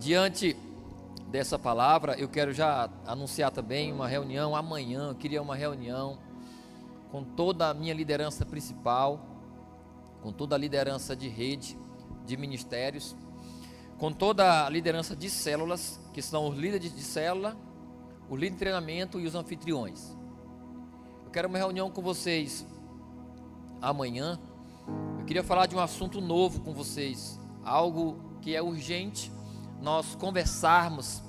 Diante dessa palavra, eu quero já anunciar também uma reunião amanhã. Eu queria uma reunião com toda a minha liderança principal, com toda a liderança de rede, de ministérios, com toda a liderança de células, que são os líderes de célula, o líder de treinamento e os anfitriões. Eu quero uma reunião com vocês amanhã. Eu queria falar de um assunto novo com vocês, algo que é urgente nós conversarmos,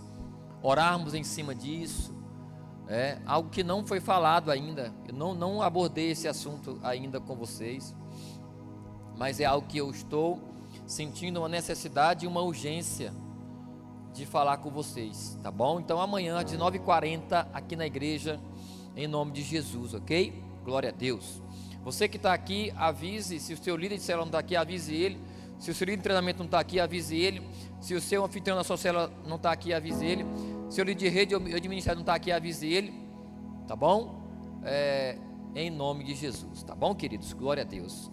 orarmos em cima disso. É algo que não foi falado ainda. Eu não abordei esse assunto ainda com vocês, mas é algo que eu estou sentindo uma necessidade e uma urgência de falar com vocês, tá bom? Então amanhã às 19h40 aqui na igreja, em nome de Jesus, ok? Glória a Deus. Você que está aqui, avise. Se o seu líder de célula não está aqui, avise ele. Se o seu líder de treinamento não está aqui, avise ele. Se o seu anfitrião da sua célula não está aqui, avise ele. Se o líder de rede ou de ministério não está aqui, avise ele, tá bom? Em nome de Jesus, tá bom, queridos? Glória a Deus.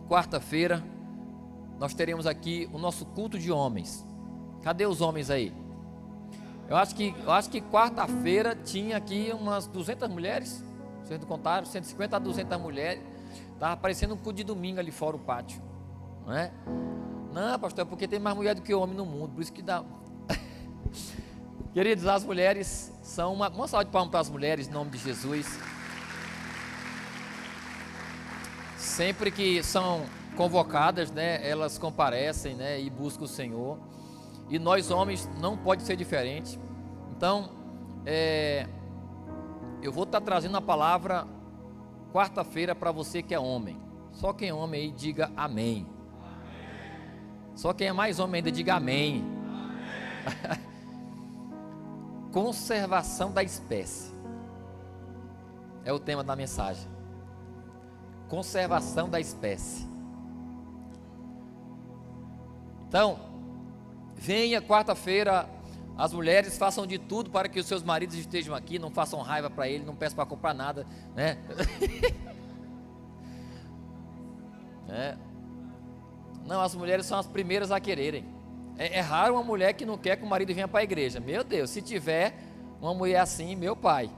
Quarta-feira nós teremos aqui o nosso culto de homens. Cadê os homens aí? Eu acho que quarta-feira tinha aqui umas 200 mulheres. Vocês não contaram? 150 a 200 mulheres. Estava parecendo um culto de domingo ali fora o pátio, não é? Não, pastor, é porque tem mais mulher do que homem no mundo, por isso que dá. Queridos, as mulheres são uma salva de palmas para as mulheres, em nome de Jesus. Sempre que são convocadas, né, elas comparecem, né, e buscam o Senhor. E nós homens não pode ser diferente. Então, eu vou estar trazendo a palavra quarta-feira para você que é homem. Só quem é homem aí diga amém. Só quem é mais homem ainda diga amém. Conservação da espécie é o tema da mensagem. Conservação da espécie. Então, venha quarta-feira. As mulheres façam de tudo para que os seus maridos estejam aqui. Não façam raiva para ele, não peçam para comprar nada, né? Não, as mulheres são as primeiras a quererem. É raro uma mulher que não quer que o marido venha para a igreja. Meu Deus, se tiver uma mulher assim, meu pai.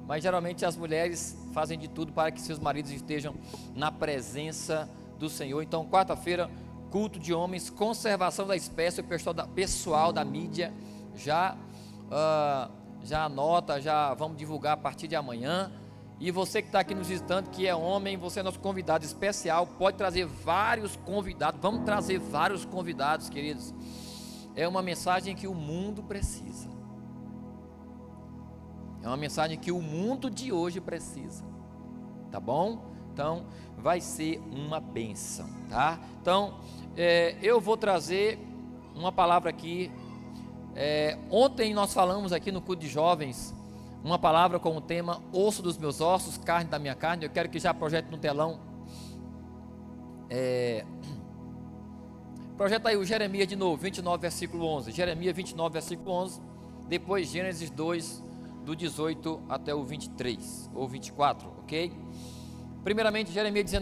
Mas geralmente as mulheres fazem de tudo para que seus maridos estejam na presença do Senhor. Então, quarta-feira, culto de homens, conservação da espécie. O pessoal da mídia já anota, já vamos divulgar a partir de amanhã. E você que está aqui nos visitando, que é homem, você é nosso convidado especial, pode trazer vários convidados. Vamos trazer vários convidados, queridos. É uma mensagem que o mundo precisa. É uma mensagem que o mundo de hoje precisa. Tá bom? Então, vai ser uma bênção, tá? Então, eu vou trazer uma palavra aqui. Ontem nós falamos aqui no culto de jovens uma palavra com o tema osso dos meus ossos, carne da minha carne. Eu quero que já projete no telão. Projeta aí o Jeremias de novo, 29 versículo 11. Jeremias 29 versículo 11. Depois Gênesis 2 do 18 até o 23 ou 24, ok? Primeiramente Jeremias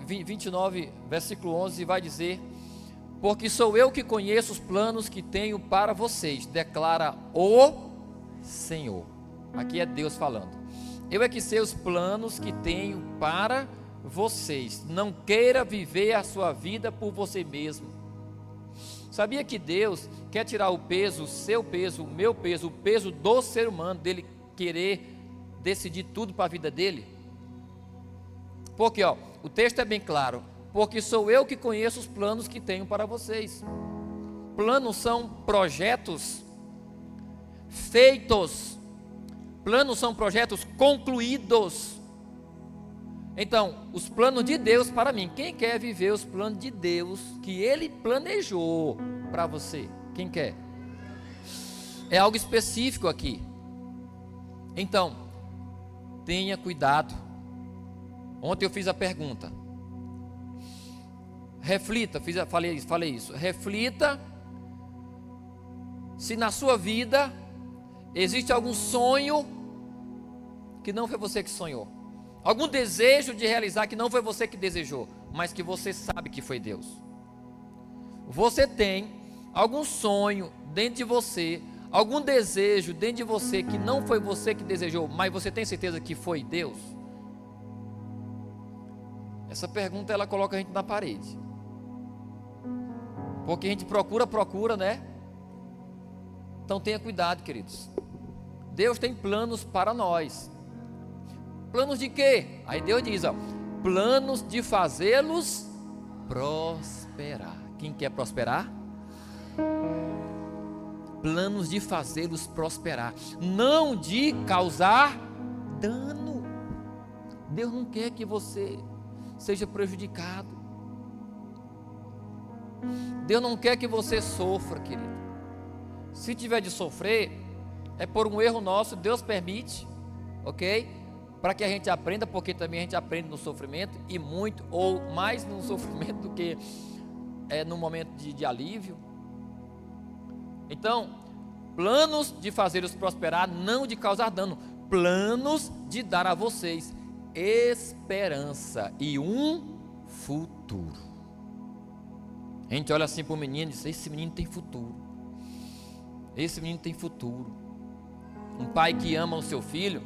29 versículo 11 vai dizer: porque sou eu que conheço os planos que tenho para vocês, declara o Senhor. Aqui é Deus falando. Eu é que sei os planos que tenho para vocês. Não queira viver a sua vida por você mesmo. Sabia que Deus quer tirar o peso, o seu peso, o meu peso, o peso do ser humano, dele querer decidir tudo para a vida dele? Porque o texto é bem claro. Porque sou eu que conheço os planos que tenho para vocês. Planos são projetos feitos. Planos são projetos concluídos. Então, os planos de Deus para mim. Quem quer viver os planos de Deus que Ele planejou para você? Quem quer? É algo específico aqui. Então, tenha cuidado. Ontem eu fiz a pergunta. Reflita, falei isso. Reflita se na sua vida existe algum sonho que não foi você que sonhou, algum desejo de realizar que não foi você que desejou, mas que você sabe que foi Deus. Você tem algum sonho dentro de você, algum desejo dentro de você que não foi você que desejou, mas você tem certeza que foi Deus? Essa pergunta ela coloca a gente na parede. Porque a gente procura, né? Então tenha cuidado, queridos. Deus tem planos para nós. Planos de quê? Aí Deus diz, ó, planos de fazê-los prosperar. Quem quer prosperar? Planos de fazê-los prosperar, não de causar dano. Deus não quer que você seja prejudicado. Deus não quer que você sofra, querido. Se tiver de sofrer, é por um erro nosso, Deus permite, ok? Para que a gente aprenda, porque também a gente aprende no sofrimento, e muito, ou mais no sofrimento do que no momento de alívio. Então, planos de fazê-los prosperar, não de causar dano, planos de dar a vocês esperança e um futuro. A gente olha assim para o menino e diz, esse menino tem futuro, esse menino tem futuro. Um pai que ama o seu filho,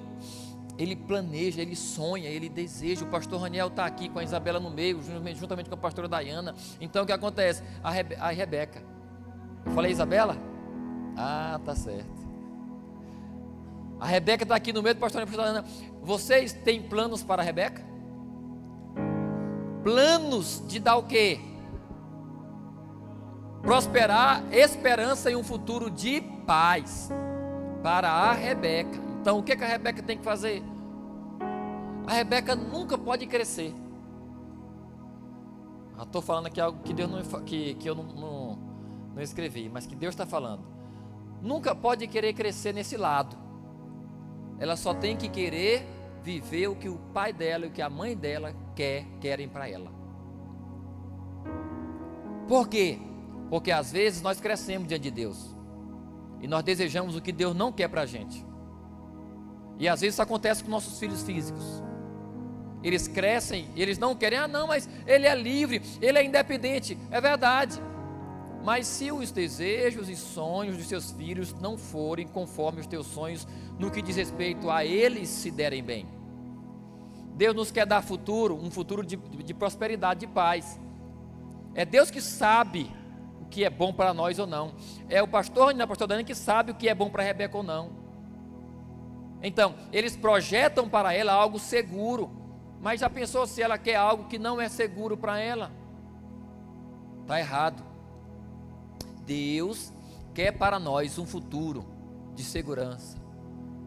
ele planeja, ele sonha, ele deseja. O pastor Raniel está aqui com a Isabela no meio, juntamente com a pastora Dayana. Então o que acontece? A Rebeca, eu falei Isabela? Ah, tá certo. A Rebeca está aqui no meio do pastor Raniel e a pastora Dayana. Vocês têm planos para a Rebeca? Planos de dar o quê? Prosperar, esperança e um futuro de paz para a Rebeca. Então o que a Rebeca tem que fazer? A Rebeca nunca pode crescer. Estou falando aqui algo que Deus que eu não escrevi, mas que Deus está falando. Nunca pode querer crescer nesse lado. Ela só tem que querer viver o que o pai dela e o que a mãe dela querem para ela. Por quê? Porque às vezes nós crescemos diante de Deus e nós desejamos o que Deus não quer para a gente. E às vezes isso acontece com nossos filhos físicos. Eles crescem, eles não querem, não, mas ele é livre, ele é independente. É verdade. Mas se os desejos e sonhos dos seus filhos não forem conforme os teus sonhos, no que diz respeito a eles se derem bem. Deus nos quer dar futuro, um futuro de prosperidade, de paz. É Deus que sabe o que é bom para nós ou não. É o pastor e a pastora Dani que sabe o que é bom para a Rebeca ou não. Então, eles projetam para ela algo seguro. Mas já pensou se ela quer algo que não é seguro para ela? Está errado. Deus quer para nós um futuro de segurança,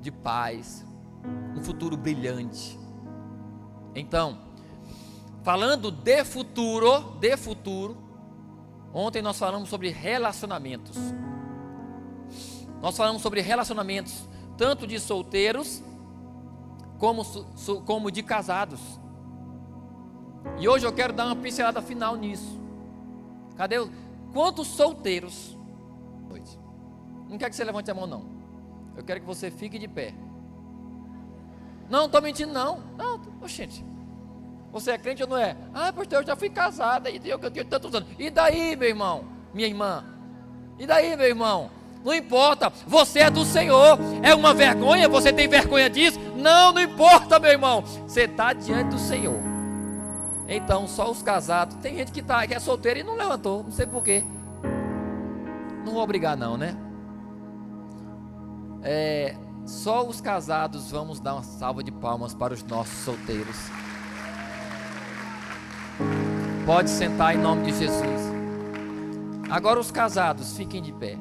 de paz, um futuro brilhante. Então, falando de futuro, ontem nós falamos sobre relacionamentos. Nós falamos sobre relacionamentos, tanto de solteiros, como de casados. E hoje eu quero dar uma pincelada final nisso. Cadê quantos solteiros? Não quero que você levante a mão, não. Eu quero que você fique de pé. Não estou mentindo, não. Não, gente. Você é crente ou não é? Ah, pastor, eu já fui casada e eu tenho tantos anos. E daí, meu irmão, minha irmã? E daí, meu irmão? Não importa, você é do Senhor. É uma vergonha? Você tem vergonha disso? Não importa, meu irmão. Você está diante do Senhor. Então, só os casados. Tem gente que é solteira e não levantou. Não sei porquê. Não vou obrigar, não, né? Só os casados vamos dar uma salva de palmas para os nossos solteiros. Pode sentar em nome de Jesus. Agora os casados, fiquem de pé.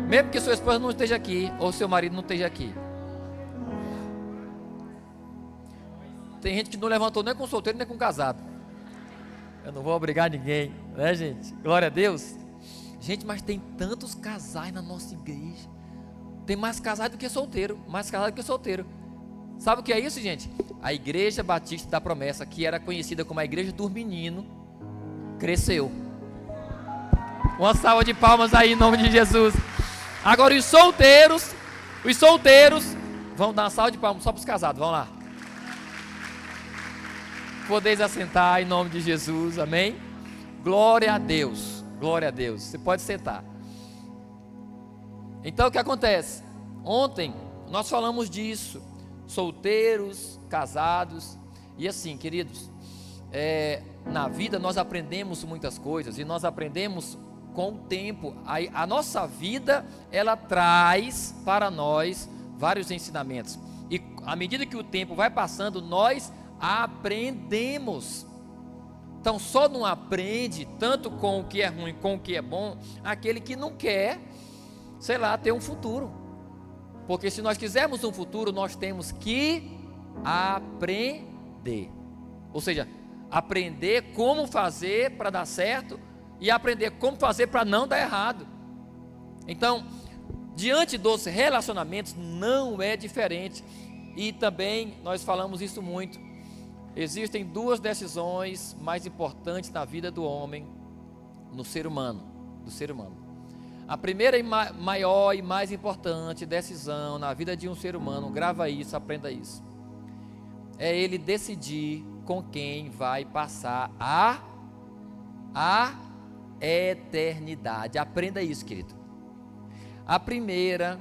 Mesmo que sua esposa não esteja aqui, ou seu marido não esteja aqui. Tem gente que não levantou nem com solteiro, nem com casado. Eu não vou obrigar ninguém, né, gente? Glória a Deus. Gente, mas tem tantos casais na nossa igreja. Tem mais casado do que solteiro. Mais casado do que solteiro. Sabe o que é isso, gente? A Igreja Batista da Promessa, que era conhecida como a Igreja dos Meninos, cresceu. Uma salva de palmas aí em nome de Jesus. Agora os solteiros vão dar uma salva de palmas só para os casados, vão lá. Podeis assentar em nome de Jesus, amém? Glória a Deus. Glória a Deus. Você pode sentar. Então o que acontece? Ontem nós falamos disso, solteiros, casados, e assim, queridos, na vida nós aprendemos muitas coisas, e nós aprendemos com o tempo. A nossa vida, ela traz para nós vários ensinamentos, e à medida que o tempo vai passando, nós aprendemos. Então só não aprende tanto com o que é ruim, com o que é bom, aquele que não quer, sei lá, ter um futuro. Porque se nós quisermos um futuro, nós temos que aprender. Ou seja, aprender como fazer para dar certo e aprender como fazer para não dar errado. Então, diante dos relacionamentos não é diferente. E também nós falamos isso muito. Existem duas decisões mais importantes na vida do homem, no ser humano, do ser humano. A primeira e maior e mais importante decisão na vida de um ser humano, grava isso, aprenda isso, é ele decidir com quem vai passar a eternidade. Aprenda isso, querido. A primeira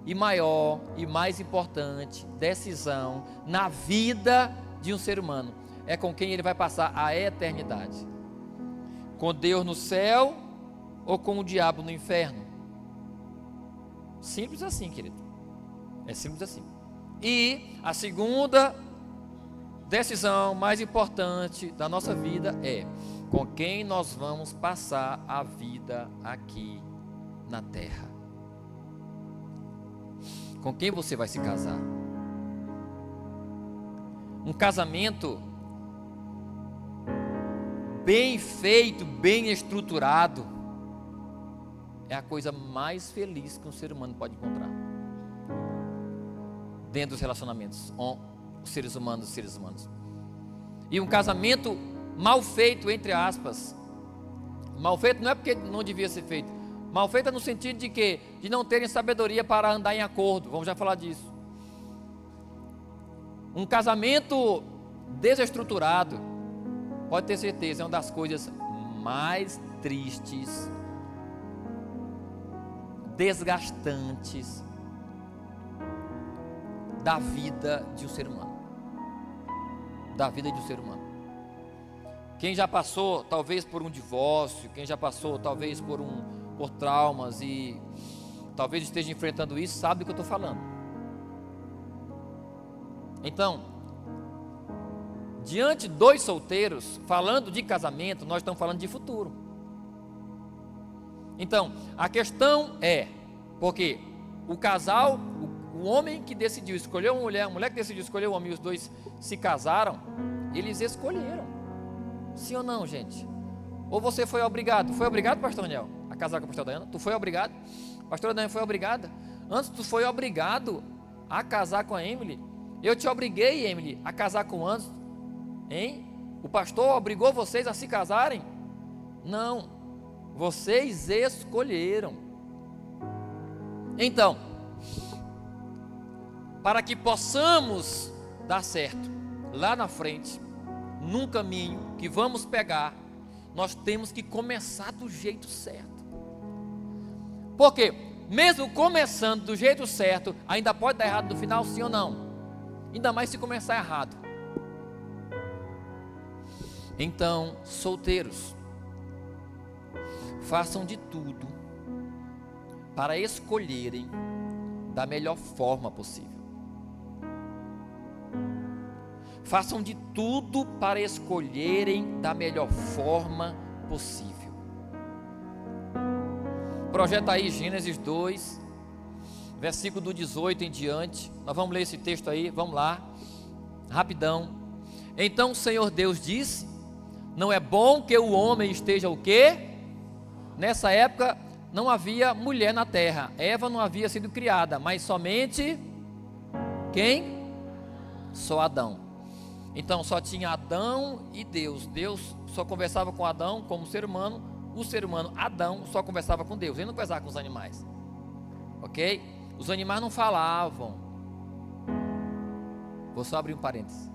e maior e mais importante decisão na vida de um ser humano é com quem ele vai passar a eternidade. Com Deus no céu ou com o diabo no inferno? Simples assim, querido. É simples assim. E a segunda decisão mais importante da nossa vida é com quem nós vamos passar a vida aqui na terra. Com quem você vai se casar? Um casamento bem feito, bem estruturado, é a coisa mais feliz que um ser humano pode encontrar dentro dos relacionamentos com os seres humanos. E um casamento mal feito, entre aspas, mal feito não é porque não devia ser feito, mal feito é no sentido de que de não terem sabedoria para andar em acordo. Vamos já falar disso. Um casamento desestruturado, pode ter certeza, é uma das coisas mais tristes, desgastantes da vida de um ser humano. Da vida de um ser humano. Quem já passou talvez por um divórcio, quem já passou talvez por traumas e talvez esteja enfrentando isso, sabe do que eu estou falando. Então, diante dos solteiros, falando de casamento, nós estamos falando de futuro. Então, a questão é, porque o casal, o homem que decidiu escolher uma mulher, a mulher que decidiu escolher um homem, e os dois se casaram, eles escolheram. Sim ou não, gente? Ou você foi obrigado? Foi obrigado, pastor Daniel, a casar com a pastora Dayana? Tu foi obrigado? A pastora Dayana foi obrigada? Antes tu foi obrigado a casar com a Emily? Eu te obriguei, Emily, a casar com o Anderson? Hein? O pastor obrigou vocês a se casarem? Não. Vocês escolheram. Então, para que possamos dar certo lá na frente, num caminho que vamos pegar, nós temos que começar do jeito certo. Porque mesmo começando do jeito certo, ainda pode dar errado no final, sim ou não? Ainda mais se começar errado. Então, solteiros, façam de tudo para escolherem da melhor forma possível. Façam de tudo para escolherem da melhor forma possível. Projeta aí Gênesis 2, versículo do 18 em diante. Nós vamos ler esse texto aí, vamos lá, rapidão. Então o Senhor Deus disse: não é bom que o homem esteja o quê? Nessa época não havia mulher na terra, Eva não havia sido criada, mas somente quem? Só Adão. Então só tinha Adão e Deus. Deus só conversava com Adão como ser humano. O ser humano, Adão, só conversava com Deus. Ele não conversava com os animais. Ok? Os animais não falavam. Vou só abrir um parênteses.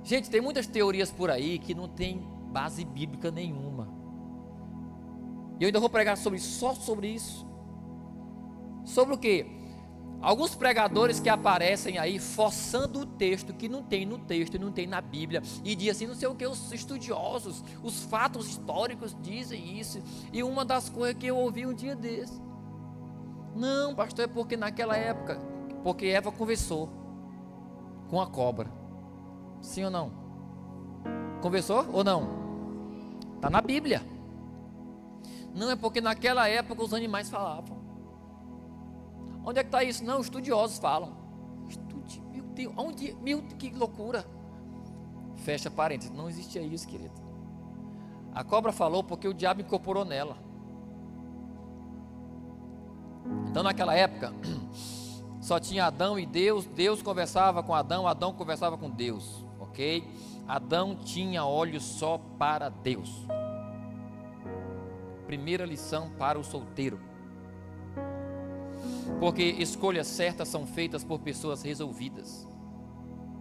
Gente, tem muitas teorias por aí que não tem base bíblica nenhuma. E eu ainda vou pregar só sobre isso. Sobre o quê? Alguns pregadores que aparecem aí forçando o texto que não tem no texto e não tem na Bíblia, e diz assim, não sei o que, os estudiosos, os fatos históricos dizem isso. E uma das coisas que eu ouvi um dia desse, não, pastor, é porque naquela época, porque Eva conversou com a cobra. Sim ou não? Conversou ou não? Está na Bíblia. Não, é porque naquela época os animais falavam. Onde é que está isso? Não, estudiosos falam. Meu Deus, onde? Meu Deus, que loucura. Fecha parênteses, não existia isso, querido. A cobra falou porque o diabo incorporou nela. Então naquela época só tinha Adão e Deus. Deus conversava com Adão, Adão conversava com Deus, ok? Adão tinha olhos só para Deus. Primeira lição para o solteiro. Porque escolhas certas são feitas por pessoas resolvidas,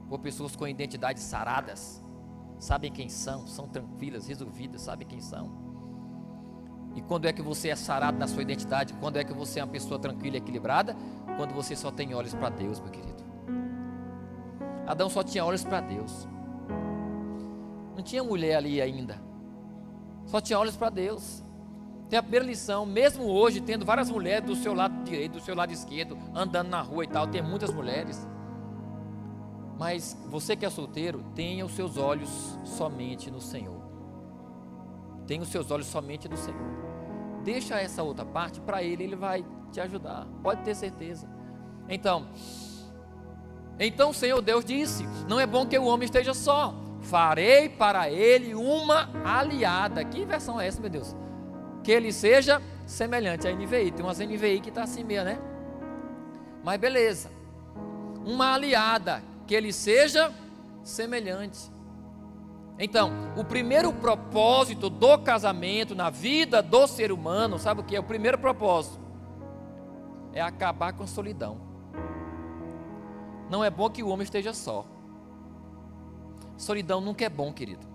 por pessoas com identidades saradas, sabem quem são tranquilas, resolvidas, sabem quem são. E quando é que você é sarado na sua identidade? Quando é que você é uma pessoa tranquila e equilibrada? Quando você só tem olhos para Deus, meu querido. Adão só tinha olhos para Deus. Não tinha mulher ali ainda. Só tinha olhos para Deus. Tem a primeira lição, mesmo hoje, tendo várias mulheres do seu lado direito, do seu lado esquerdo, andando na rua e tal, tem muitas mulheres. Mas você que é solteiro, tenha os seus olhos somente no Senhor. Tenha os seus olhos somente no Senhor. Deixa essa outra parte para Ele, Ele vai te ajudar, pode ter certeza. Então o Senhor Deus disse, não é bom que o homem esteja só, farei para ele uma aliada. Que versão é essa, meu Deus? Que ele seja semelhante à NVI, tem umas NVI que está assim meio, né? Mas beleza, uma aliada, que ele seja semelhante. Então, o primeiro propósito do casamento na vida do ser humano, sabe o que é o primeiro propósito? É acabar com a solidão. Não é bom que o homem esteja só. Solidão nunca é bom, querido.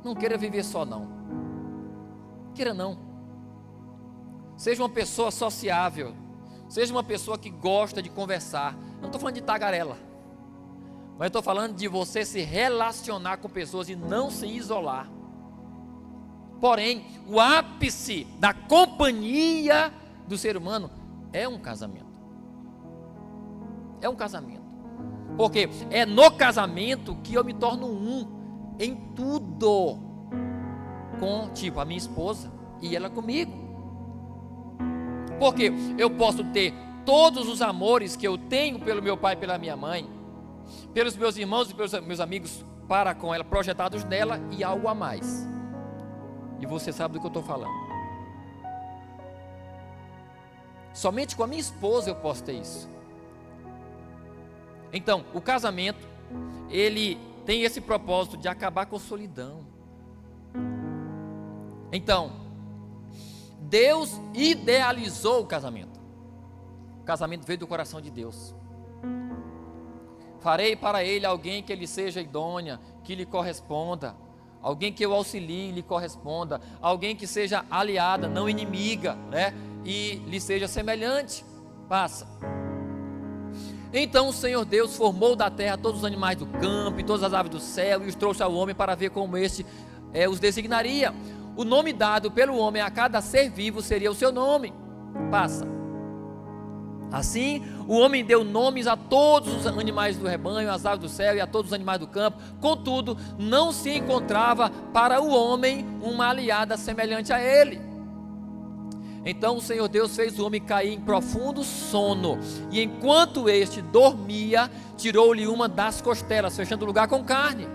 Não queira viver só, não. Queira não. Seja uma pessoa sociável. Seja uma pessoa que gosta de conversar. Não estou falando de tagarela, mas estou falando de você se relacionar com pessoas e não se isolar. Porém, o ápice da companhia do ser humano é um casamento. É um casamento. Porque é no casamento que eu me torno um em tudo. Com, tipo, a minha esposa e ela comigo. Porque eu posso ter todos os amores que eu tenho pelo meu pai e pela minha mãe, pelos meus irmãos e pelos meus amigos para com ela, projetados nela e algo a mais. E você sabe do que eu estou falando. Somente com a minha esposa eu posso ter isso. Então, o casamento, ele tem esse propósito de acabar com a solidão. Então, Deus idealizou o casamento. O casamento veio do coração de Deus. Farei para ele alguém que lhe seja idônea, que lhe corresponda, alguém que o auxilie, lhe corresponda, alguém que seja aliada, não inimiga, né? E lhe seja semelhante. Passa. Então o Senhor Deus formou da terra todos os animais do campo e todas as aves do céu e os trouxe ao homem para ver como este os designaria. O nome dado pelo homem a cada ser vivo seria o seu nome. Passa. Assim, o homem deu nomes a todos os animais do rebanho, às aves do céu e a todos os animais do campo. Contudo, não se encontrava para o homem uma aliada semelhante a ele. Então o Senhor Deus fez o homem cair em profundo sono, e enquanto este dormia, tirou-lhe uma das costelas, fechando o lugar com carne.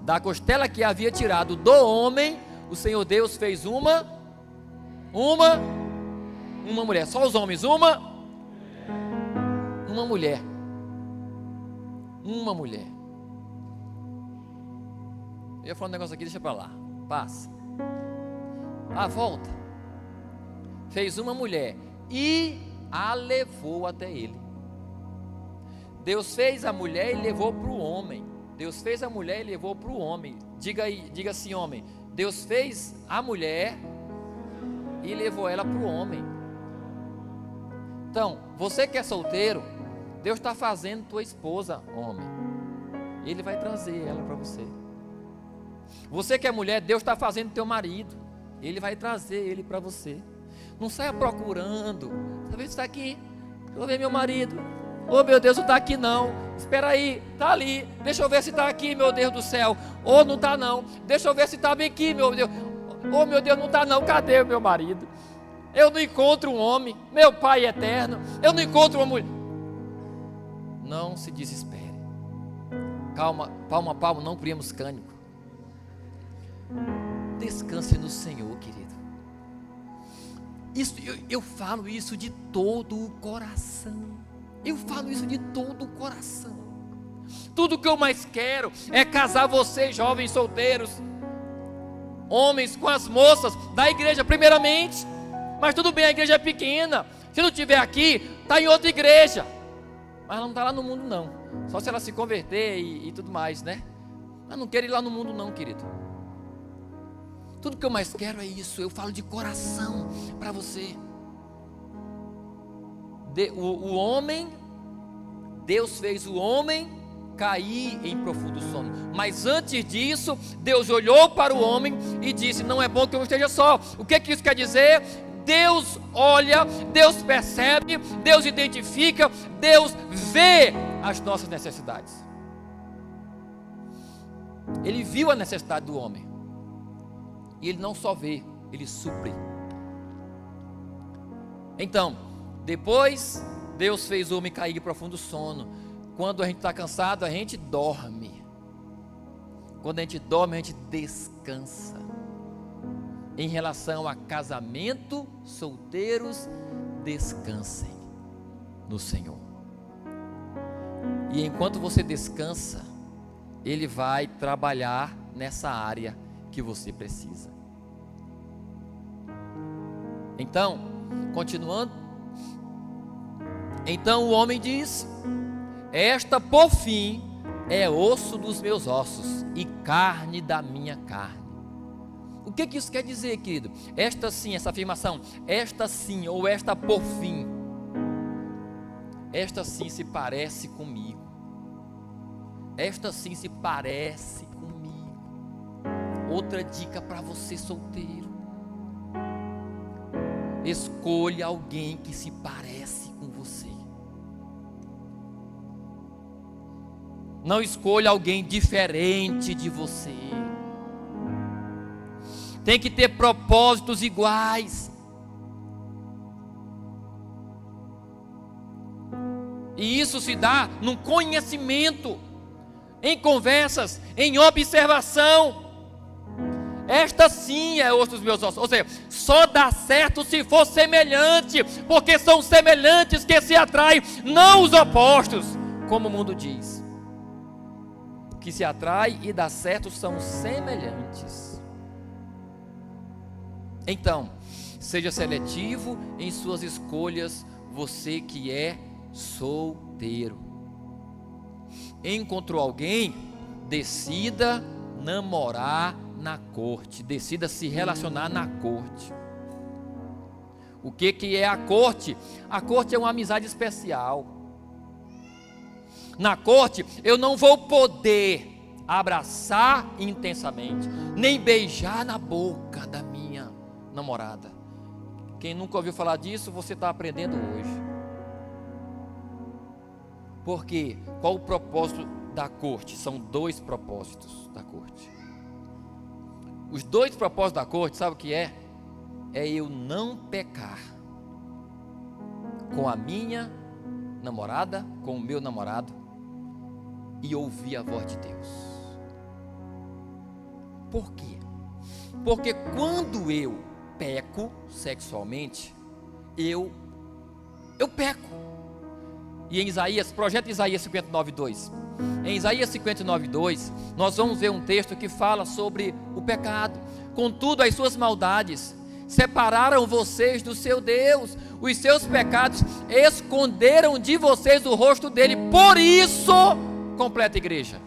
Da costela que havia tirado do homem, o Senhor Deus fez uma mulher. Só os homens, uma mulher. Uma mulher. Eu ia falar um negócio aqui, deixa para lá. Passa. Volta. Fez uma mulher e a levou até ele. Deus fez a mulher e levou para o homem. Deus fez a mulher e levou para o homem. Diga aí, diga assim, homem. Deus fez a mulher e levou ela para o homem. Então, você que é solteiro, Deus está fazendo tua esposa, homem. Ele vai trazer ela para você. Você que é mulher, Deus está fazendo teu marido. Ele vai trazer ele para você. Não saia procurando. Talvez está aqui. Deixa eu ver meu marido. Oh, meu Deus, não está aqui não. Espera aí, está ali. Deixa eu ver se está aqui, meu Deus do céu. Oh, não está não. Deixa eu ver se está bem aqui, meu Deus. Oh, meu Deus, não está não. Cadê o meu marido? Eu não encontro um homem. Meu Pai eterno. Eu não encontro uma mulher. Não se desespere. Calma, palma a palma, não criemos cânico. Descanse no Senhor, querido. Isso, eu falo isso de todo o coração. Eu falo isso de todo o coração. Tudo que eu mais quero é casar vocês, jovens solteiros, homens com as moças da igreja, primeiramente. Mas tudo bem, a igreja é pequena. Se não estiver aqui, está em outra igreja. Mas ela não está lá no mundo não. Só se ela se converter e tudo mais, né? Eu não quero ir lá no mundo não, querido. Tudo que eu mais quero é isso. Eu falo de coração para você. O homem, Deus fez o homem cair em profundo sono. Mas antes disso, Deus olhou para o homem e disse: não é bom que eu esteja só. O que isso quer dizer? Deus olha, Deus percebe, Deus identifica, Deus vê as nossas necessidades. Ele viu a necessidade do homem. E ele não só vê, ele supre. Então, depois Deus fez o homem cair em profundo sono. Quando a gente está cansado, a gente dorme. Quando a gente dorme, a gente descansa. Em relação a casamento, solteiros, descansem no Senhor. E enquanto você descansa, Ele vai trabalhar nessa área que você precisa. Então, continuando. Então o homem diz: esta por fim é osso dos meus ossos e carne da minha carne. O que isso quer dizer, querido? Esta sim, essa afirmação, esta sim ou esta por fim, esta sim se parece comigo. Esta sim se parece comigo. Outra dica para você solteiro: escolha alguém que se parece com você. Não escolha alguém diferente de você. Tem que ter propósitos iguais. E isso se dá num conhecimento, em conversas, em observação. Esta sim é osso dos meus ossos. Ou seja, só dá certo se for semelhante, porque são semelhantes que se atraem, não os opostos, como o mundo diz. O que se atrai e dá certo são semelhantes. Então, seja seletivo em suas escolhas, você que é solteiro. Encontrou alguém? Decida namorar na corte, decida se relacionar na corte. O que é a corte? A corte é uma amizade especial. Na corte eu não vou poder abraçar intensamente, nem beijar na boca da minha namorada. Quem nunca ouviu falar disso, você está aprendendo hoje. Por quê? Qual o propósito da corte? São dois propósitos da corte. Os dois propósitos da corte, sabe o que é? É eu não pecar com a minha namorada, com o meu namorado, e ouvir a voz de Deus. Por quê? Porque quando eu peco sexualmente, eu peco. E em Isaías, projeto Isaías 59:2. Em Isaías 59:2, nós vamos ver um texto que fala sobre o pecado. Contudo, as suas maldades separaram vocês do seu Deus, os seus pecados esconderam de vocês o rosto dele. Por isso, completa a igreja,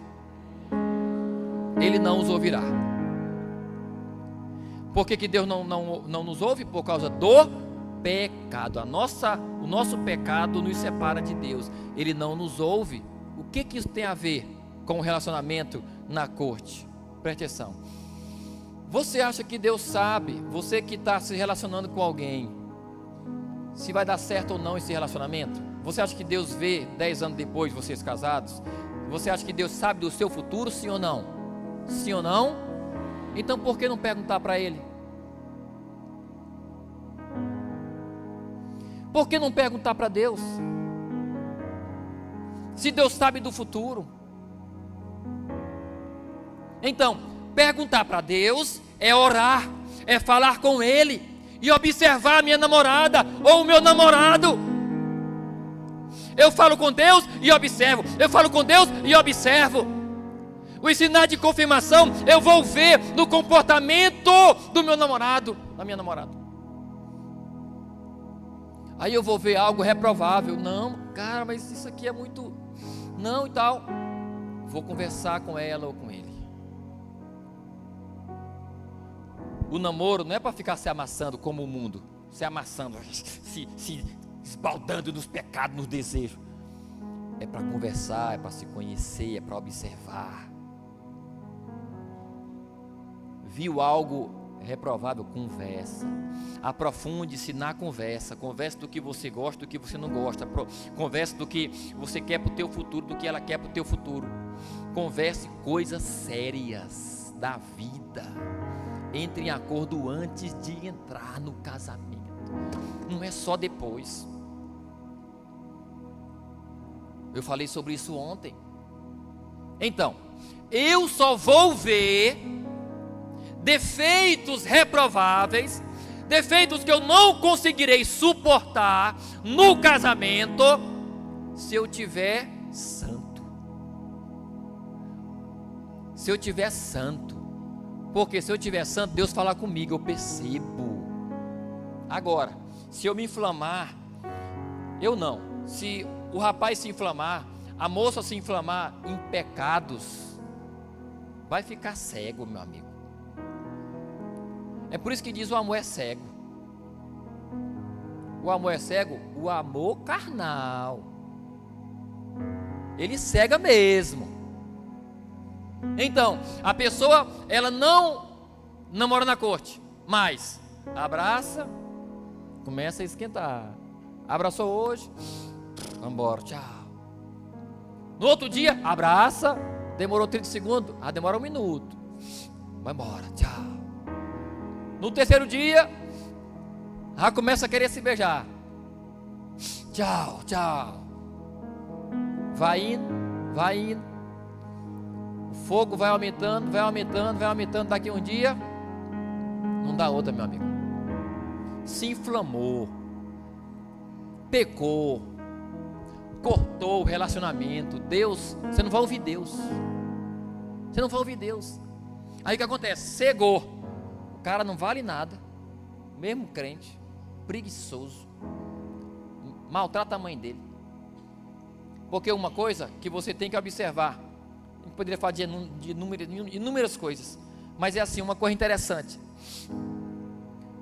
Ele não os ouvirá. Por que Deus não nos ouve? Por causa do pecado. O nosso pecado nos separa de Deus. Ele não nos ouve. O que isso tem a ver com o relacionamento na corte? Preste atenção. Você acha que Deus sabe, você que está se relacionando com alguém, se vai dar certo ou não esse relacionamento? Você acha que Deus vê 10 anos depois de vocês casados? Você acha que Deus sabe do seu futuro, sim ou não? Sim ou não? Então por que não perguntar para Ele? Por que não perguntar para Deus? Se Deus sabe do futuro. Então, perguntar para Deus é orar, é falar com Ele e observar a minha namorada ou o meu namorado. Eu falo com Deus e observo. Eu falo com Deus e observo. O sinal de confirmação eu vou ver no comportamento do meu namorado, da minha namorada. Aí eu vou ver algo reprovável. Não, cara, mas isso aqui é muito... Não e tal. Vou conversar com ela ou com ele. O namoro não é para ficar se amassando como o mundo. Se amassando, se esbaldando nos pecados, nos desejos. É para conversar, é para se conhecer, é para observar. Viu algo reprovável? Conversa. Aprofunde-se na conversa. Converse do que você gosta, do que você não gosta. Converse do que você quer para o teu futuro, do que ela quer para o teu futuro. Converse coisas sérias da vida. Entre em acordo antes de entrar no casamento. Não é só depois. Eu falei sobre isso ontem. Então, eu só vou ver defeitos reprováveis, defeitos que eu não conseguirei suportar no casamento, se eu tiver santo. Se eu tiver santo. Porque se eu tiver santo, Deus fala comigo, eu percebo. Agora, se eu me inflamar, eu não. Se o rapaz se inflamar, a moça se inflamar em pecados, vai ficar cego, meu amigo. É por isso que diz o amor é cego. O amor é cego, o amor carnal. Ele cega mesmo. Então, a pessoa, ela não namora na corte, mas abraça, começa a esquentar. Abraçou hoje, vamos embora, tchau. No outro dia, abraça, demorou 30 segundos, demora 1 minuto. Vai embora, tchau. No terceiro dia, já começa a querer se beijar. Tchau, tchau. Vai indo. O fogo vai aumentando, vai aumentando, vai aumentando. Daqui um dia, não dá outra, meu amigo. Se inflamou, pecou, cortou o relacionamento. Deus, você não vai ouvir Deus. Você não vai ouvir Deus. Aí o que acontece? Cegou. O cara não vale nada, mesmo crente, preguiçoso, maltrata a mãe dele. Porque uma coisa que você tem que observar, eu poderia falar de inúmeras coisas, mas é assim, uma coisa interessante.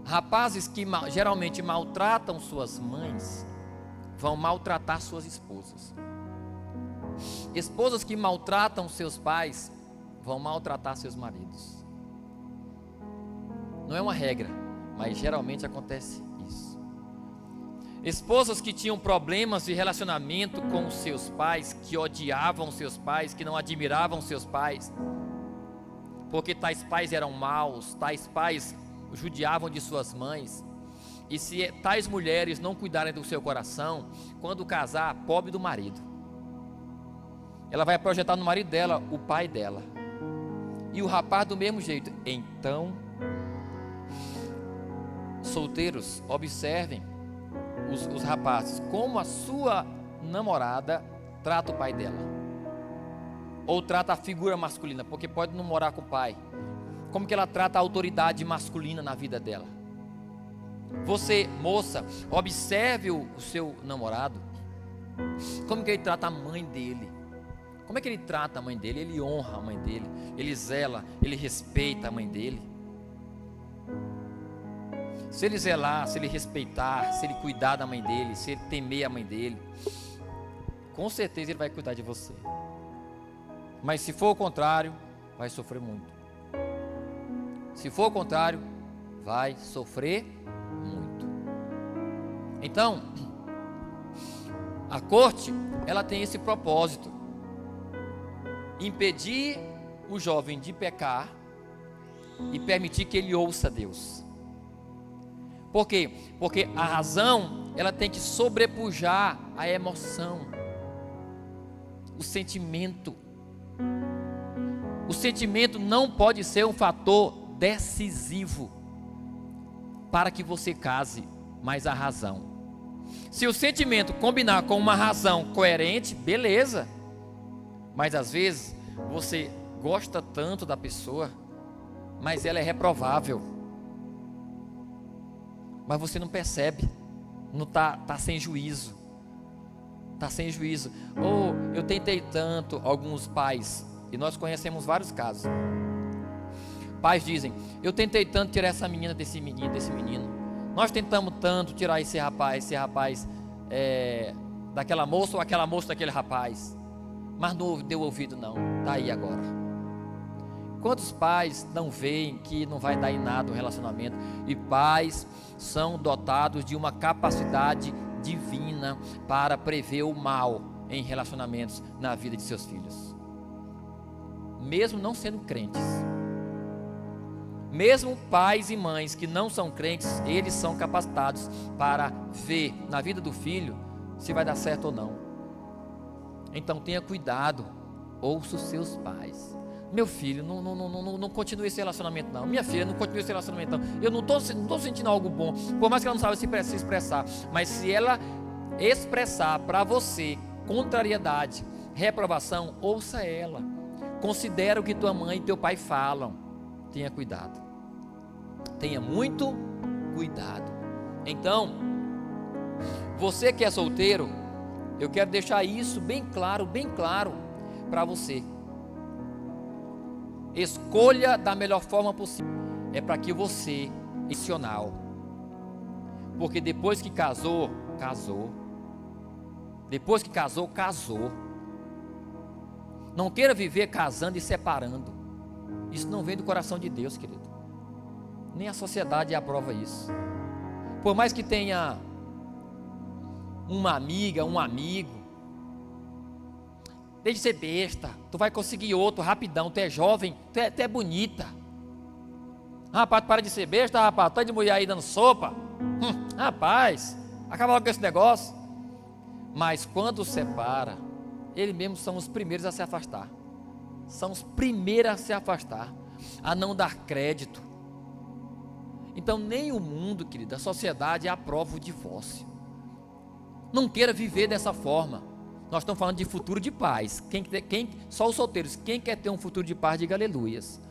Rapazes que geralmente maltratam suas mães, vão maltratar suas esposas. Esposas que maltratam seus pais, vão maltratar seus maridos. Não é uma regra, mas geralmente acontece isso. Esposas que tinham problemas de relacionamento com os seus pais, que odiavam seus pais, que não admiravam seus pais, porque tais pais eram maus, tais pais judiavam de suas mães. E se tais mulheres não cuidarem do seu coração, quando casar, pobre do marido. Ela vai projetar no marido dela o pai dela. E o rapaz do mesmo jeito. Então, solteiros, observem os rapazes, como a sua namorada trata o pai dela, ou trata a figura masculina, porque pode não morar com o pai. Como que ela trata a autoridade masculina na vida dela? Você, moça, observe o seu namorado, como que ele trata a mãe dele, Como é que ele trata a mãe dele? Ele honra a mãe dele, ele zela, ele respeita a mãe dele. Se ele zelar, se ele respeitar, se ele cuidar da mãe dele, se ele temer a mãe dele, com certeza ele vai cuidar de você. Mas se for o contrário, vai sofrer muito. Se for o contrário, vai sofrer muito. Então, a corte, ela tem esse propósito: impedir o jovem de pecar e permitir que ele ouça Deus. Por quê? Porque a razão, ela tem que sobrepujar a emoção, o sentimento. O sentimento não pode ser um fator decisivo para que você case, mas a razão. Se o sentimento combinar com uma razão coerente, beleza. Mas às vezes você gosta tanto da pessoa, mas ela é reprovável. Mas você não percebe, não tá sem juízo. Está sem juízo. Ou eu tentei tanto, alguns pais, e nós conhecemos vários casos. Pais dizem: eu tentei tanto tirar essa menina desse menino. Nós tentamos tanto tirar esse rapaz daquela moça, ou aquela moça daquele rapaz, mas não deu ouvido não. Está aí agora. Quantos pais não veem que não vai dar em nada o relacionamento? E pais são dotados de uma capacidade divina para prever o mal em relacionamentos na vida de seus filhos, mesmo não sendo crentes. Mesmo pais e mães que não são crentes, eles são capacitados para ver na vida do filho se vai dar certo ou não. Então tenha cuidado, ouça os seus pais. Meu filho, não continue esse relacionamento não. Minha filha, não continue esse relacionamento não. Eu não estou sentindo algo bom, por mais que ela não saiba se expressar. Mas se ela expressar para você contrariedade, reprovação, ouça ela. Considera o que tua mãe e teu pai falam. Tenha cuidado. Tenha muito cuidado. Então, você que é solteiro, eu quero deixar isso bem claro para você. Escolha da melhor forma possível. É para que você é intencional. Porque depois que casou, casou. Depois que casou, casou. Não queira viver casando e separando. Isso não vem do coração de Deus, querido. Nem a sociedade aprova isso. Por mais que tenha uma amiga, um amigo, deixa de ser besta, tu vai conseguir outro rapidão, tu é jovem, tu é bonita. Rapaz, para de ser besta, rapaz, tá de mulher aí dando sopa. Rapaz, acaba logo com esse negócio. Mas quando separa, eles mesmos são os primeiros a se afastar. São os primeiros a se afastar, a não dar crédito. Então nem o mundo, querido, a sociedade aprova o divórcio. Não queira viver dessa forma. Nós estamos falando de futuro de paz. Só os solteiros, quem quer ter um futuro de paz, diga aleluias.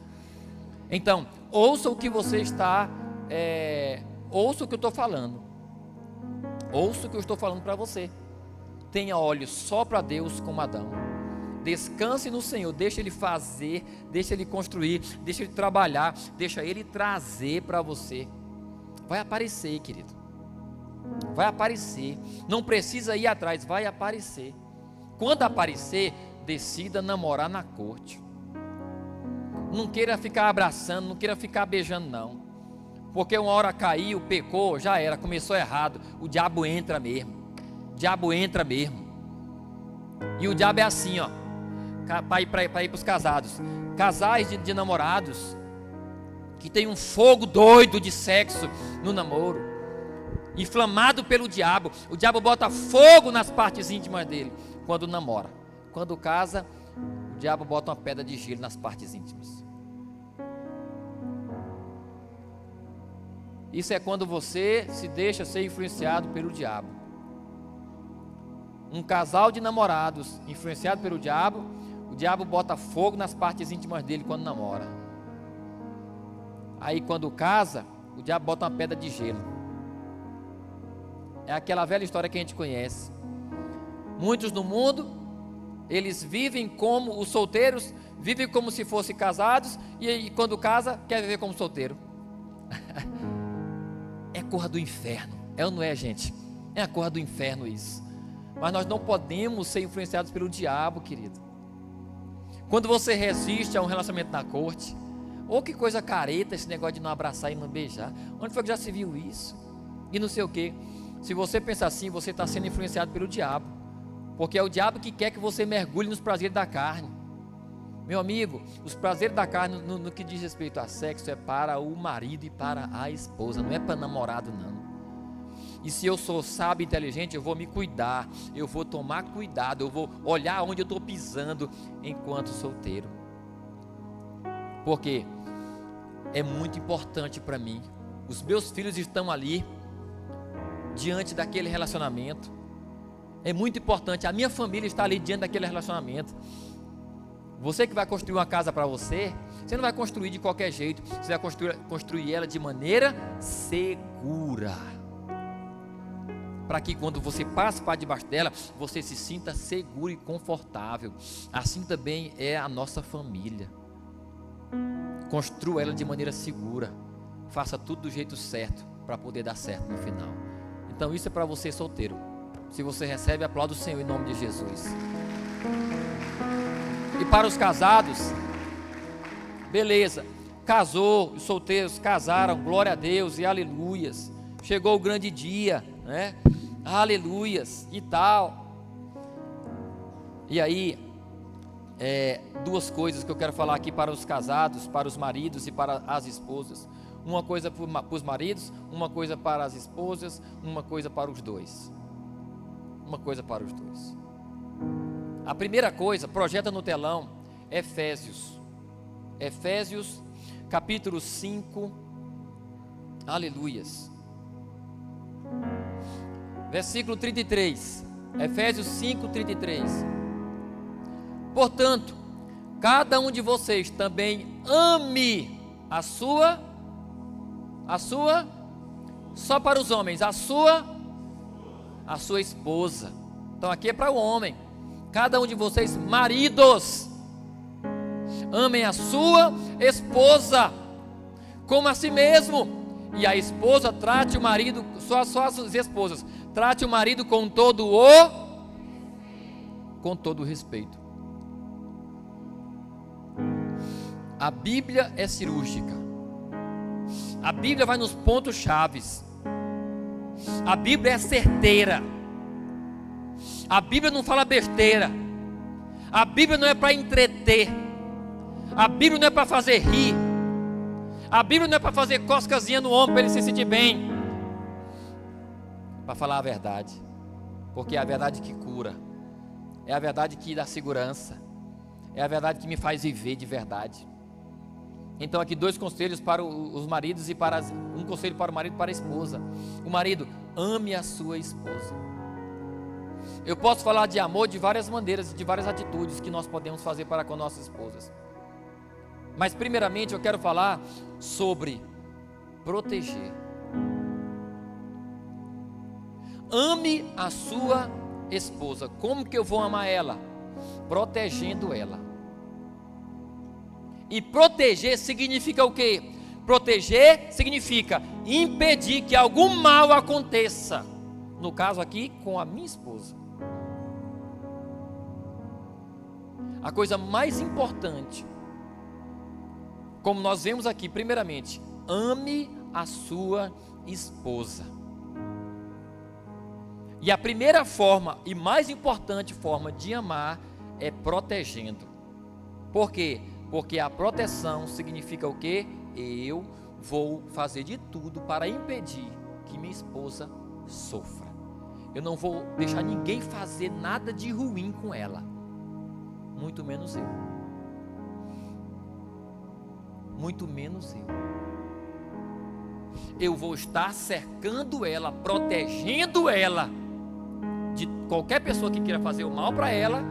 Então, ouça o que você está, ouça o que eu estou falando. Ouça o que eu estou falando para você. Tenha olhos só para Deus como Adão. Descanse no Senhor, deixa Ele fazer, deixa Ele construir, deixa Ele trabalhar, deixa Ele trazer para você. Vai aparecer, querido. Vai aparecer. Não precisa ir atrás, vai aparecer. Quando aparecer, decida namorar na corte. Não queira ficar abraçando, não queira ficar beijando não. Porque uma hora caiu, pecou, já era, começou errado. O diabo entra mesmo. O diabo entra mesmo. E o diabo é assim, ó. Para ir para os casados. Casais de namorados que tem um fogo doido de sexo no namoro, inflamado pelo diabo. O diabo bota fogo nas partes íntimas dele quando namora. Quando casa, o diabo bota uma pedra de gelo nas partes íntimas. Isso é quando você se deixa ser influenciado pelo diabo. Um casal de namorados influenciado pelo diabo, o diabo bota fogo nas partes íntimas dele quando namora. Aí quando casa, o diabo bota uma pedra de gelo. É aquela velha história que a gente conhece. Muitos no mundo, Eles vivem como os solteiros, vivem como se fossem casados, e quando casa, quer viver como solteiro. É coisa do inferno, é ou não é, gente? É a coisa do inferno isso. Mas nós não podemos ser influenciados pelo diabo, querido. Quando você resiste a um relacionamento na corte, ou que coisa careta esse negócio de não abraçar e não beijar. Onde foi que já se viu isso? E não sei o que. Se você pensar assim, você está sendo influenciado pelo diabo, porque é o diabo que quer que você mergulhe nos prazeres da carne. Meu amigo, os prazeres da carne no que diz respeito a sexo é para o marido e para a esposa, não é para namorado não. E se eu sou sábio e inteligente, eu vou me cuidar, eu vou tomar cuidado, eu vou olhar onde eu estou pisando enquanto solteiro. Porque é muito importante para mim. Os meus filhos estão ali, diante daquele relacionamento. É muito importante, a minha família está ali diante daquele relacionamento. Você que vai construir uma casa para você, você não vai construir de qualquer jeito, você vai construir ela de maneira segura. Para que quando você passe para debaixo dela, você se sinta seguro e confortável. Assim também é a nossa família. Construa ela de maneira segura. Faça tudo do jeito certo, para poder dar certo no final. Então isso é para você solteiro. Se você recebe, aplauda o Senhor em nome de Jesus. E para os casados, beleza, casou, os solteiros casaram, glória a Deus e aleluias. Chegou o grande dia, né? Aleluias e tal. E aí, duas coisas que eu quero falar aqui para os casados, para os maridos e para as esposas. Uma coisa para os maridos, uma coisa para as esposas, uma coisa para os dois. Uma coisa para os dois. A primeira coisa, projeta no telão, Efésios capítulo 5, aleluias, versículo 33, Efésios 5, 33. Portanto, cada um de vocês também ame a sua, só para os homens, a sua esposa. Então aqui é para o homem. Cada um de vocês, maridos, amem a sua esposa como a si mesmo, e a esposa trate o marido, só as esposas, trate o marido com todo o respeito. A Bíblia é cirúrgica. A Bíblia vai nos pontos chaves. A Bíblia é certeira. A Bíblia não fala besteira. A Bíblia não é para entreter. A Bíblia não é para fazer rir. A Bíblia não é para fazer coscazinha no ombro para ele se sentir bem. Para falar a verdade. Porque é a verdade que cura. É a verdade que dá segurança. É a verdade que me faz viver de verdade. Então aqui dois conselhos para os maridos e um conselho para o marido e para a esposa. O marido, ame a sua esposa. Eu posso falar de amor de várias maneiras, de várias atitudes que nós podemos fazer para com nossas esposas. Mas primeiramente eu quero falar sobre proteger. Ame a sua esposa. Como que eu vou amar ela? Protegendo ela. E proteger significa o quê? Proteger significa impedir que algum mal aconteça. No caso aqui, com a minha esposa. A coisa mais importante, como nós vemos aqui, primeiramente, ame a sua esposa. E a primeira forma e mais importante forma de amar é protegendo. Por quê? Porque a proteção significa o quê? Eu vou fazer de tudo para impedir que minha esposa sofra. Eu não vou deixar ninguém fazer nada de ruim com ela. Muito menos eu. Muito menos eu. Eu vou estar cercando ela, protegendo ela de qualquer pessoa que queira fazer o mal para ela.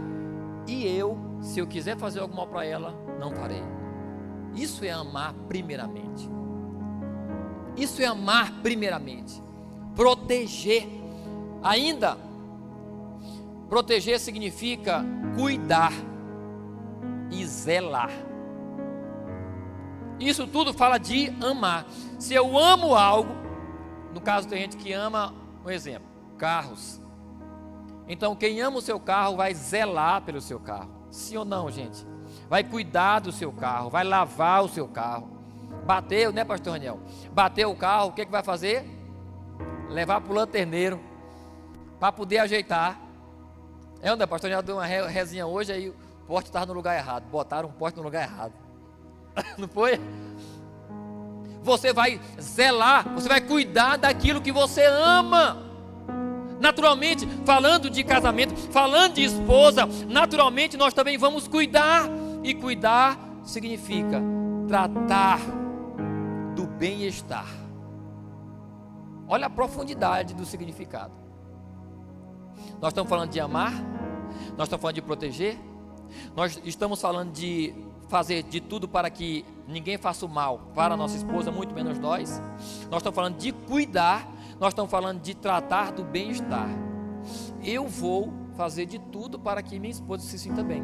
E eu, se eu quiser fazer algum mal para ela, não farei. Isso é amar primeiramente. Isso é amar primeiramente. Proteger. Ainda, proteger significa cuidar e zelar. Isso tudo fala de amar. Se eu amo algo, no caso tem gente que ama, um exemplo, carros. Então quem ama o seu carro vai zelar pelo seu carro. Sim ou não, gente? Vai cuidar do seu carro, vai lavar o seu carro. Bateu, né, pastor Raniel? Bateu o carro, o que vai fazer? Levar para o lanterneiro, para poder ajeitar. É onde, pastor Raniel deu uma resinha hoje, aí o poste estava no lugar errado. Botaram um poste no lugar errado. Não foi? Você vai zelar, você vai cuidar daquilo que você ama. Naturalmente, falando de casamento, falando de esposa, naturalmente nós também vamos cuidar. E cuidar significa tratar do bem-estar. Olha a profundidade do significado. Nós estamos falando de amar, nós estamos falando de proteger, nós estamos falando de fazer de tudo para que ninguém faça o mal para a nossa esposa, muito menos nós. Nós estamos falando de cuidar, nós estamos falando de tratar do bem-estar. Eu vou fazer de tudo para que minha esposa se sinta bem.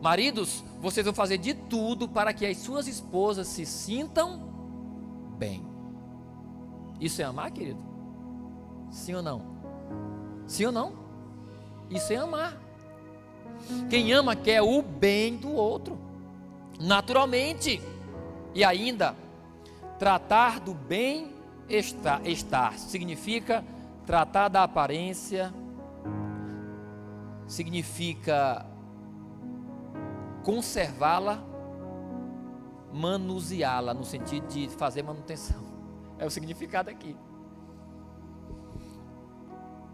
Maridos, vocês vão fazer de tudo para que as suas esposas se sintam bem. Isso é amar, querido? Sim ou não? Sim ou não? Isso é amar. Quem ama quer o bem do outro, naturalmente. E ainda, tratar do bem-estar significa tratar da aparência, significa conservá-la, manuseá-la, no sentido de fazer manutenção. É o significado aqui.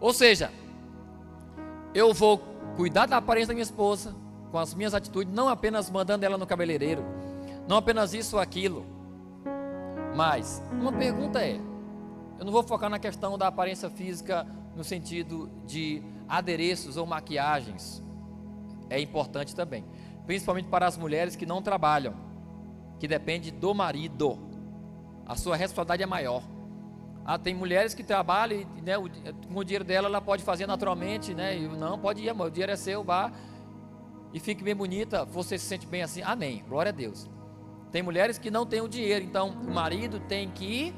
Ou seja, eu vou cuidar da aparência da minha esposa com as minhas atitudes, não apenas mandando ela no cabeleireiro, não apenas isso ou aquilo. Mas uma pergunta é, eu não vou focar na questão da aparência física no sentido de adereços ou maquiagens. É importante também, principalmente para as mulheres que não trabalham, que dependem do marido. A sua responsabilidade é maior. Tem mulheres que trabalham e, né, com o dinheiro dela ela pode fazer naturalmente, né? E não, pode ir, amor, o dinheiro é seu, vá e fique bem bonita, você se sente bem assim, amém, glória a Deus. Tem mulheres que não têm o dinheiro, então o marido tem que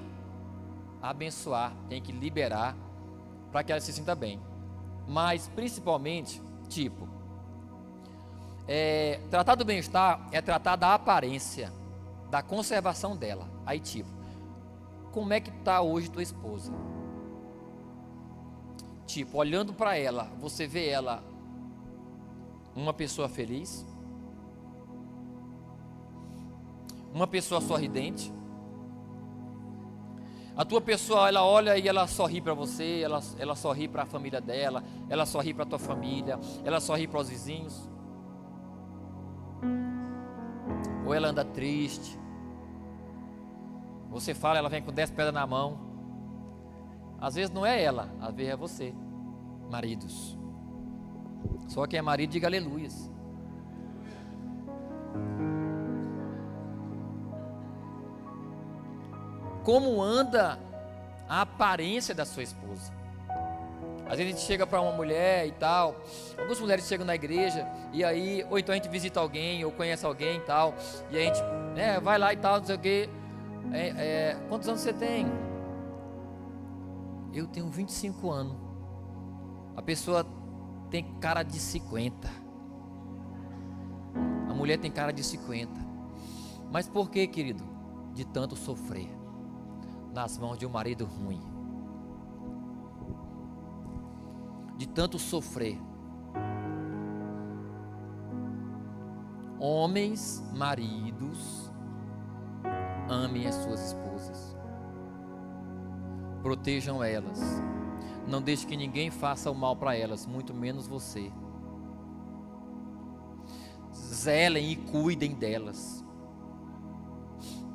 abençoar, tem que liberar para que ela se sinta bem. Mas principalmente, tratar do bem-estar é tratar da aparência, da conservação dela. Aí como é que está hoje tua esposa? Olhando para ela, você vê ela uma pessoa feliz? Uma pessoa sorridente? A tua pessoa, ela olha e ela sorri para você, ela sorri para a família dela, ela sorri para a tua família, ela sorri para os vizinhos? Ou ela anda triste? Você fala, ela vem com 10 pedras na mão. Às vezes não é ela, às vezes é você. Maridos, só quem é marido diga aleluias. Como anda a aparência da sua esposa? Às vezes a gente chega para uma mulher e tal. Algumas mulheres chegam na igreja e aí, ou então a gente visita alguém ou conhece alguém e tal, e a gente vai lá e tal, não sei o quê. Quantos anos você tem? Eu tenho 25 anos. A pessoa tem cara de 50. A mulher tem cara de 50. Mas por que, querido? De tanto sofrer nas mãos de um marido ruim. De tanto sofrer. Homens, maridos, amem as suas esposas. Protejam elas. Não deixe que ninguém faça o mal para elas, muito menos você. Zelem e cuidem delas.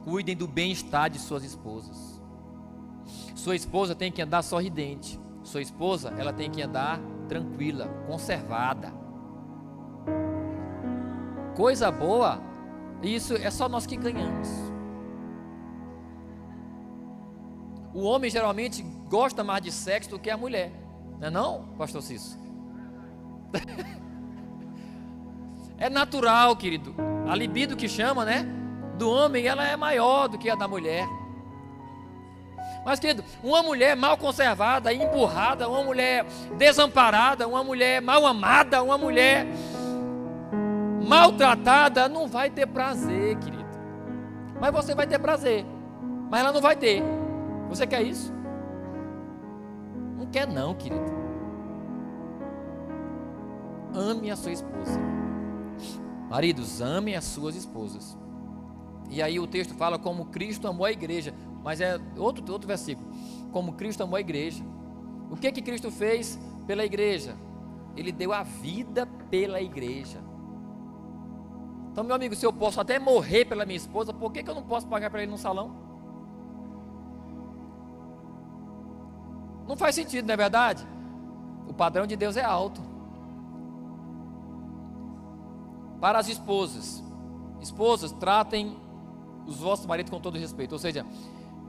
Cuidem do bem-estar de suas esposas. Sua esposa tem que andar sorridente. Sua esposa, ela tem que andar tranquila, conservada. Coisa boa, isso é só nós que ganhamos. O homem geralmente gosta mais de sexo do que a mulher, não é não, pastor Cício? É natural, querido. A libido que chama, né? Do homem, ela é maior do que a da mulher. Mas, querido, uma mulher mal conservada, empurrada, uma mulher desamparada, uma mulher mal amada, uma mulher maltratada, não vai ter prazer, querido. Mas você vai ter prazer. Mas ela não vai ter. Você quer isso? Não quer não, querido. Ame a sua esposa. Maridos, amem as suas esposas. E aí o texto fala como Cristo amou a igreja. Mas é outro versículo. Como Cristo amou a igreja. O que Cristo fez pela igreja? Ele deu a vida pela igreja. Então, meu amigo, se eu posso até morrer pela minha esposa, por que eu não posso pagar para ele num salão? Não faz sentido, não é verdade? O padrão de Deus é alto. Para as esposas, tratem os vossos maridos com todo respeito, ou seja,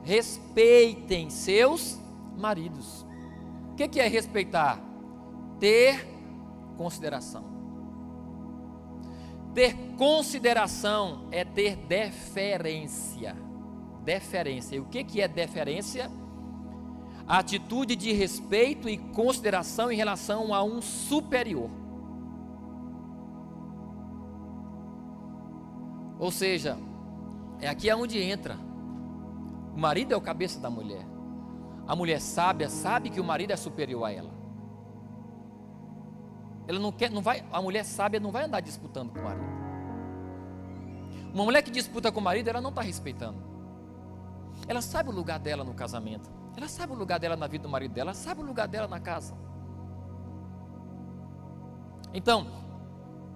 respeitem seus maridos. O que é respeitar? Ter consideração. Ter consideração é ter deferência. Deferência. E o que é deferência? A atitude de respeito e consideração em relação a um superior. Ou seja, aqui é onde entra. O marido é o cabeça da mulher. A mulher sábia sabe que o marido é superior a ela. Ela não vai, a mulher sábia não vai andar disputando com o marido. Uma mulher que disputa com o marido, ela não está respeitando. Ela sabe o lugar dela no casamento. Ela sabe o lugar dela na vida do marido dela. Ela sabe o lugar dela na casa. Então,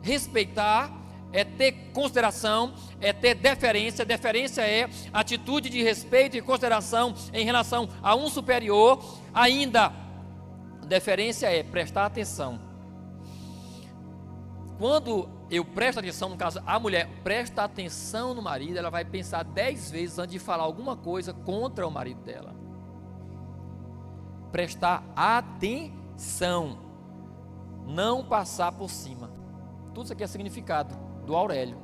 respeitar é ter consideração, é ter deferência. Deferência é atitude de respeito e consideração em relação a um superior. Ainda, deferência é prestar atenção. Quando eu presto atenção, no caso, a mulher presta atenção no marido, ela vai pensar 10 vezes antes de falar alguma coisa contra o marido dela. Prestar atenção, não passar por cima. Tudo isso aqui é significado do Aurélio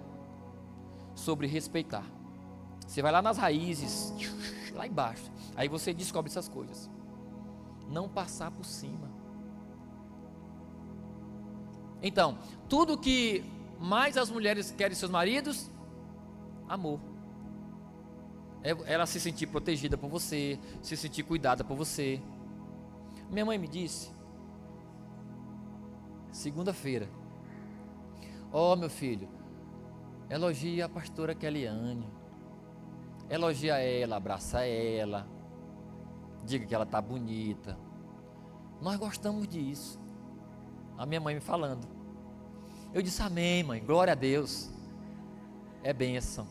sobre respeitar. Você vai lá nas raízes, lá embaixo, aí você descobre essas coisas. Não passar por cima. Então, tudo que mais as mulheres querem de seus maridos, amor. Ela se sentir protegida por você, se sentir cuidada por você. Minha mãe me disse, segunda-feira, meu filho, elogia a pastora Keliane, elogia ela, abraça ela, diga que ela está bonita. Nós gostamos disso. A minha mãe me falando. Eu disse amém, mãe, glória a Deus. É bênção.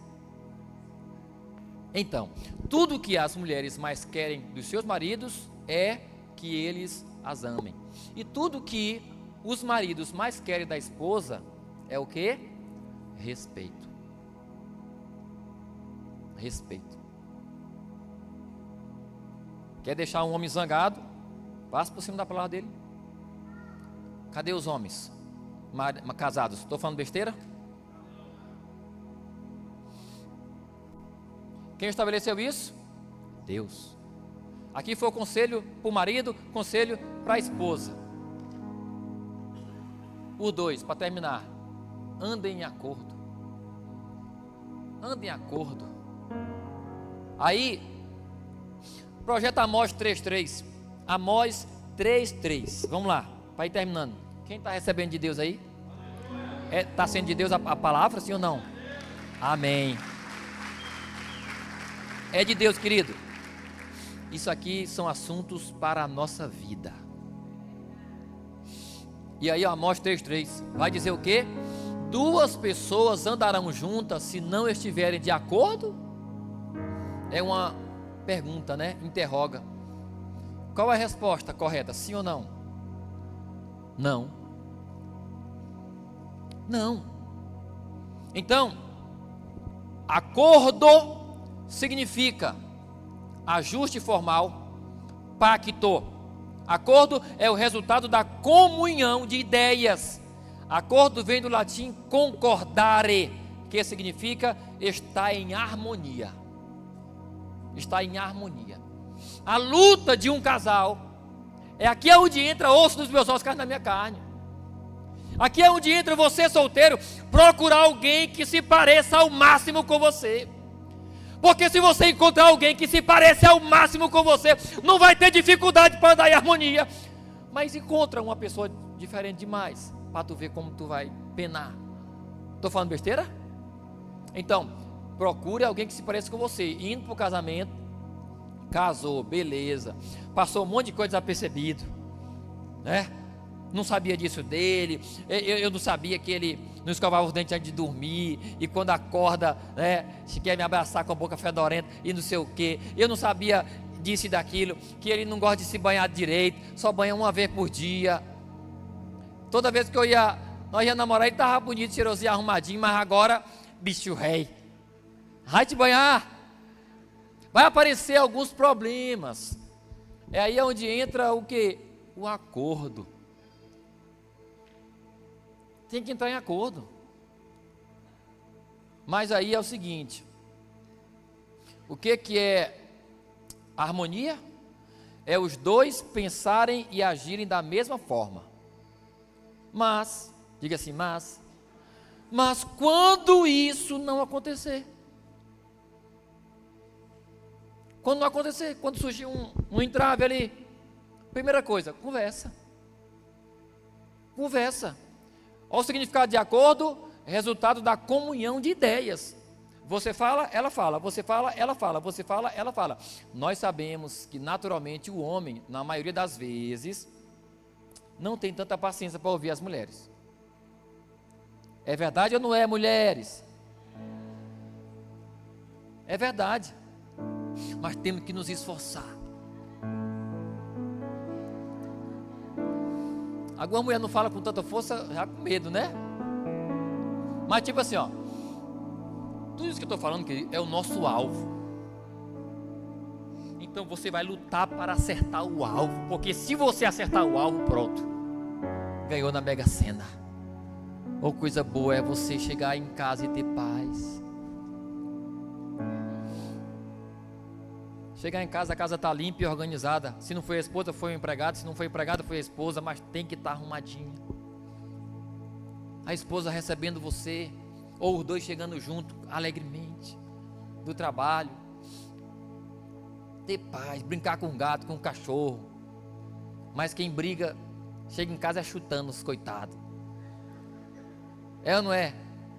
Então, tudo que as mulheres mais querem dos seus maridos é que eles as amem. E tudo que os maridos mais querem da esposa é o que? Respeito. Respeito. Quer deixar um homem zangado? Passa por cima da palavra dele. Cadê os homens casados? Estou falando besteira? Quem estabeleceu isso? Deus. Aqui foi o conselho para o marido, conselho para a esposa. O 2, para terminar. Andem em acordo. Andem em acordo. Aí, projeto Amós 3.3. Amós 3.3. Vamos lá, para ir terminando. Quem está recebendo de Deus aí? Está sendo de Deus a palavra, sim ou não? Amém. É de Deus, querido. Isso aqui são assuntos para a nossa vida. E aí, Amós 3.3 vai dizer o quê? 2 pessoas andarão juntas se não estiverem de acordo? É uma pergunta, né? Interroga. Qual é a resposta correta? Sim ou não? Não. Não. Então, acordo significa ajuste formal, pacto, Acordo é o resultado da comunhão de ideias. Acordo vem do latim concordare, que significa estar em harmonia. Está em harmonia. A luta de um casal é aqui onde entra osso dos meus ossos, carne da minha carne. Aqui é onde entra você solteiro, procurar alguém que se pareça ao máximo com você. Porque se você encontrar alguém que se parece ao máximo com você, não vai ter dificuldade para andar em harmonia. Mas encontra uma pessoa diferente demais, para tu ver como tu vai penar. Estou falando besteira? Então, procure alguém que se pareça com você. Indo para o casamento, casou, beleza, passou um monte de coisa desapercebido, né? Não sabia disso dele, eu não sabia que ele não escovava os dentes antes de dormir, e quando acorda, né, se quer me abraçar com a boca fedorenta e não sei o que. Eu não sabia disso e daquilo, que ele não gosta de se banhar direito, só banha uma vez por dia. Toda vez que nós ia namorar, ele estava bonito, cheirosinho, arrumadinho, mas agora, bicho rei, vai te banhar, vai aparecer alguns problemas. É aí onde entra o que? O acordo. Tem que entrar em acordo. Mas aí é o seguinte: o que é harmonia? É os dois pensarem e agirem da mesma forma. Mas, diga assim, mas quando isso não acontecer, quando não acontecer, quando surgir um entrave ali, primeira coisa, conversa. Olha o significado de acordo, resultado da comunhão de ideias. Você fala, ela fala, você fala, ela fala, você fala, ela fala. Nós sabemos que naturalmente o homem, na maioria das vezes, não tem tanta paciência para ouvir as mulheres. É verdade ou não é, mulheres? É verdade. Mas temos que nos esforçar. Alguma mulher não fala com tanta força, já com medo, né? Mas tipo assim, ó, tudo isso que eu estou falando que é o nosso alvo. Então você vai lutar para acertar o alvo, porque se você acertar o alvo, pronto, ganhou na Mega Sena. Ou coisa boa é você chegar em casa e ter paz. Chegar em casa, a casa está limpa e organizada. Se não foi a esposa, foi o empregado. Se não foi o empregado, foi a esposa. Mas tem que estar arrumadinha. A esposa recebendo você, ou os dois chegando junto, alegremente, do trabalho. Ter paz, brincar com o gato, com o cachorro. Mas quem briga, chega em casa chutando os coitados. É ou não é?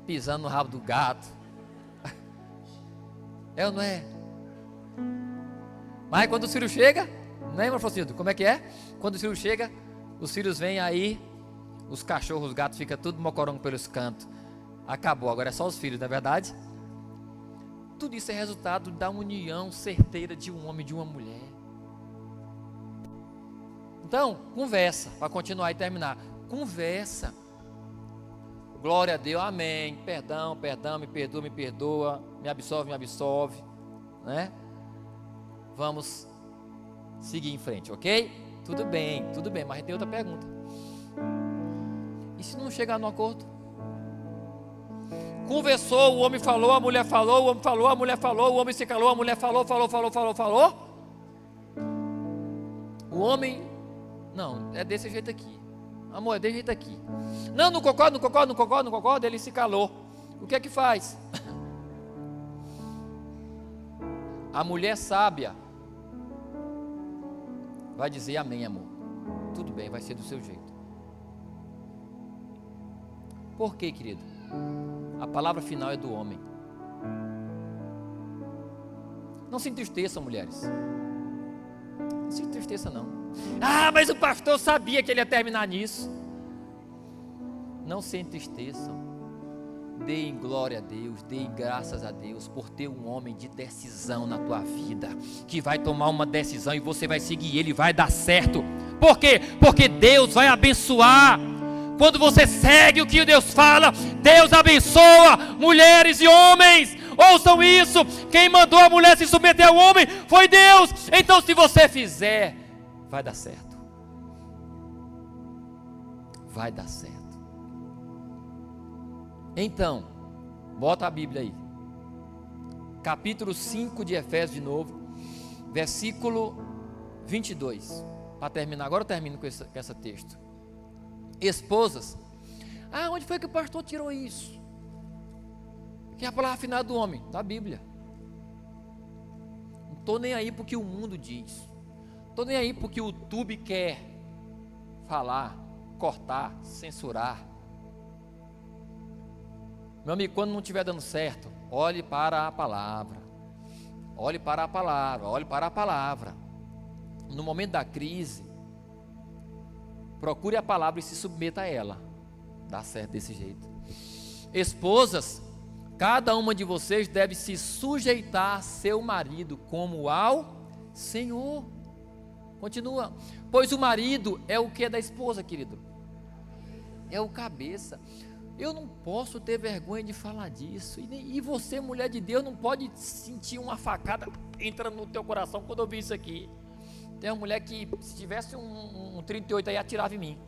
Pisando no rabo do gato. É ou não é? Mas quando o filho chega, não é, irmão Francisco? Como é que é? Quando o filho chega, os filhos vêm aí, os cachorros, os gatos ficam tudo mocorongo pelos cantos. Acabou, agora é só os filhos, não é verdade? Tudo isso é resultado da união certeira de um homem e de uma mulher. Então, conversa, para continuar e terminar. Conversa. Glória a Deus, amém. Perdão, me perdoa, me absolve, né? Vamos seguir em frente, ok? Tudo bem, mas tem outra pergunta. E se não chegar no acordo? Conversou, o homem falou, a mulher falou, o homem falou, a mulher falou, o homem se calou, a mulher falou. O homem, não, é desse jeito aqui. Amor, é desse jeito aqui. Não concordo, ele se calou. O que é que faz? A mulher sábia vai dizer amém, amor. Tudo bem, vai ser do seu jeito. Por quê, querido? A palavra final é do homem. Não se entristeçam, mulheres. Não se entristeça, não. Ah, mas o pastor sabia que ele ia terminar nisso. Não se entristeçam. Deem glória a Deus, deem graças a Deus por ter um homem de decisão na tua vida, que vai tomar uma decisão e você vai seguir ele, vai dar certo. Por quê? Porque Deus vai abençoar. Quando você segue o que Deus fala, Deus abençoa mulheres e homens. Ouçam isso, quem mandou a mulher se submeter ao homem foi Deus. Então se você fizer, vai dar certo. vai dar certo. Então, bota a Bíblia aí. Capítulo 5 de Efésios de novo, versículo 22. Para terminar, agora eu termino com esse texto. Esposas. Onde foi que o pastor tirou isso? Que é a palavra final do homem? Da Bíblia. Não estou nem aí porque o mundo diz. Não estou nem aí porque o YouTube quer falar, cortar, censurar. Meu amigo, quando não estiver dando certo, olhe para a palavra. Olhe para a palavra, olhe para a palavra. No momento da crise, procure a palavra e se submeta a ela. Dá certo desse jeito. Esposas, cada uma de vocês deve se sujeitar a seu marido como ao Senhor. Continua. Pois o marido é o que da esposa, querido? É o cabeça. Eu não posso ter vergonha de falar disso. E você, mulher de Deus, não pode sentir uma facada entrando no teu coração quando eu vi isso aqui. Tem uma mulher que, se tivesse um 38 aí, atirava em mim.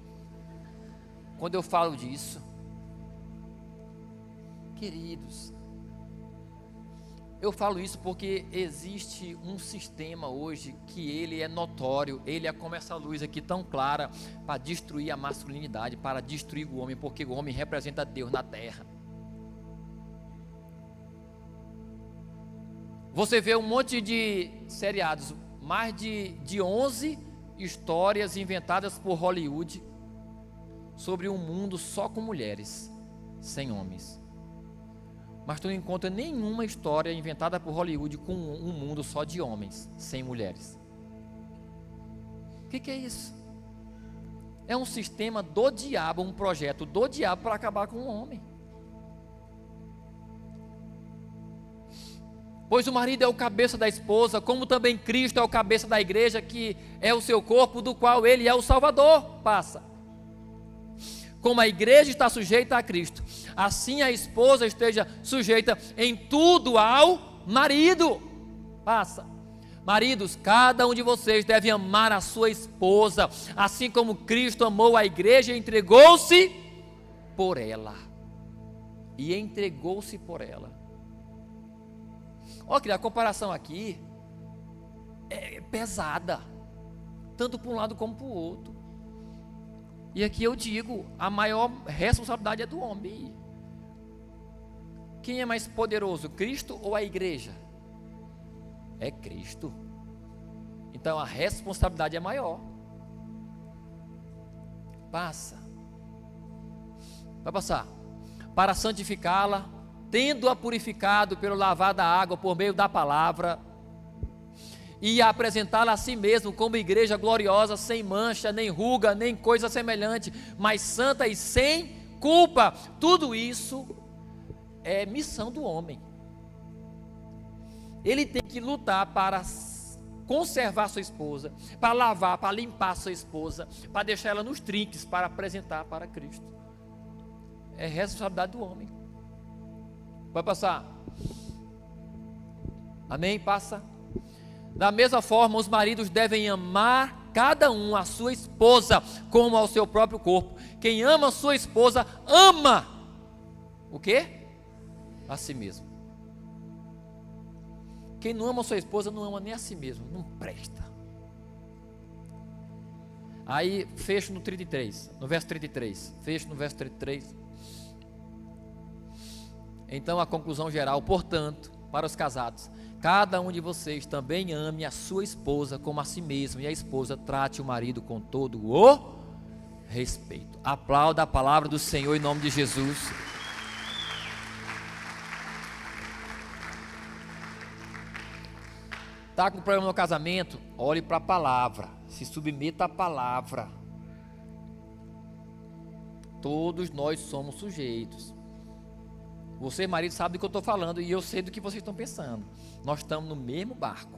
Quando eu falo disso. Queridos, eu falo isso porque existe um sistema hoje que ele é notório, ele é como essa luz aqui tão clara para destruir a masculinidade, para destruir o homem, porque o homem representa Deus na terra. Você vê um monte de seriados, mais de 11 histórias inventadas por Hollywood sobre um mundo só com mulheres, sem homens. Mas tu não encontra nenhuma história inventada por Hollywood com um mundo só de homens, sem mulheres. O que é isso? É um sistema do diabo, um projeto do diabo para acabar com o homem. Pois o marido é o cabeça da esposa, como também Cristo é o cabeça da igreja, que é o seu corpo, do qual ele é o Salvador. Passa. Como a igreja está sujeita a Cristo, assim a esposa esteja sujeita em tudo ao marido. Passa. Maridos, cada um de vocês deve amar a sua esposa, assim como Cristo amou a igreja e entregou-se por ela. E entregou-se por ela. Olha, a comparação aqui é pesada, tanto para um lado como para o outro. E aqui eu digo, a maior responsabilidade é do homem. Quem é mais poderoso, Cristo ou a igreja? É Cristo. Então a responsabilidade é maior. Passa. Vai passar. Para santificá-la, tendo-a purificado pelo lavar da água por meio da palavra, e apresentá-la a si mesmo como igreja gloriosa, sem mancha, nem ruga, nem coisa semelhante, mas santa e sem culpa. Tudo isso é missão do homem. Ele tem que lutar para conservar sua esposa, para lavar, para limpar sua esposa, para deixar ela nos trinques, para apresentar para Cristo. É responsabilidade do homem. Vai passar. Amém? Passa. Da mesma forma, os maridos devem amar cada um a sua esposa como ao seu próprio corpo. Quem ama a sua esposa, ama o quê? A si mesmo. Quem não ama a sua esposa, não ama nem a si mesmo, não presta. Aí, fecho no 33, no verso 33, fecho no verso 33. Então, a conclusão geral, portanto, para os casados, cada um de vocês também ame a sua esposa como a si mesmo, e a esposa trate o marido com todo o respeito. Aplauda a palavra do Senhor em nome de Jesus. Está com problema no casamento? Olhe para a palavra, se submeta à palavra. Todos nós somos sujeitos. Você, marido, sabe do que eu estou falando e eu sei do que vocês estão pensando. Nós estamos no mesmo barco.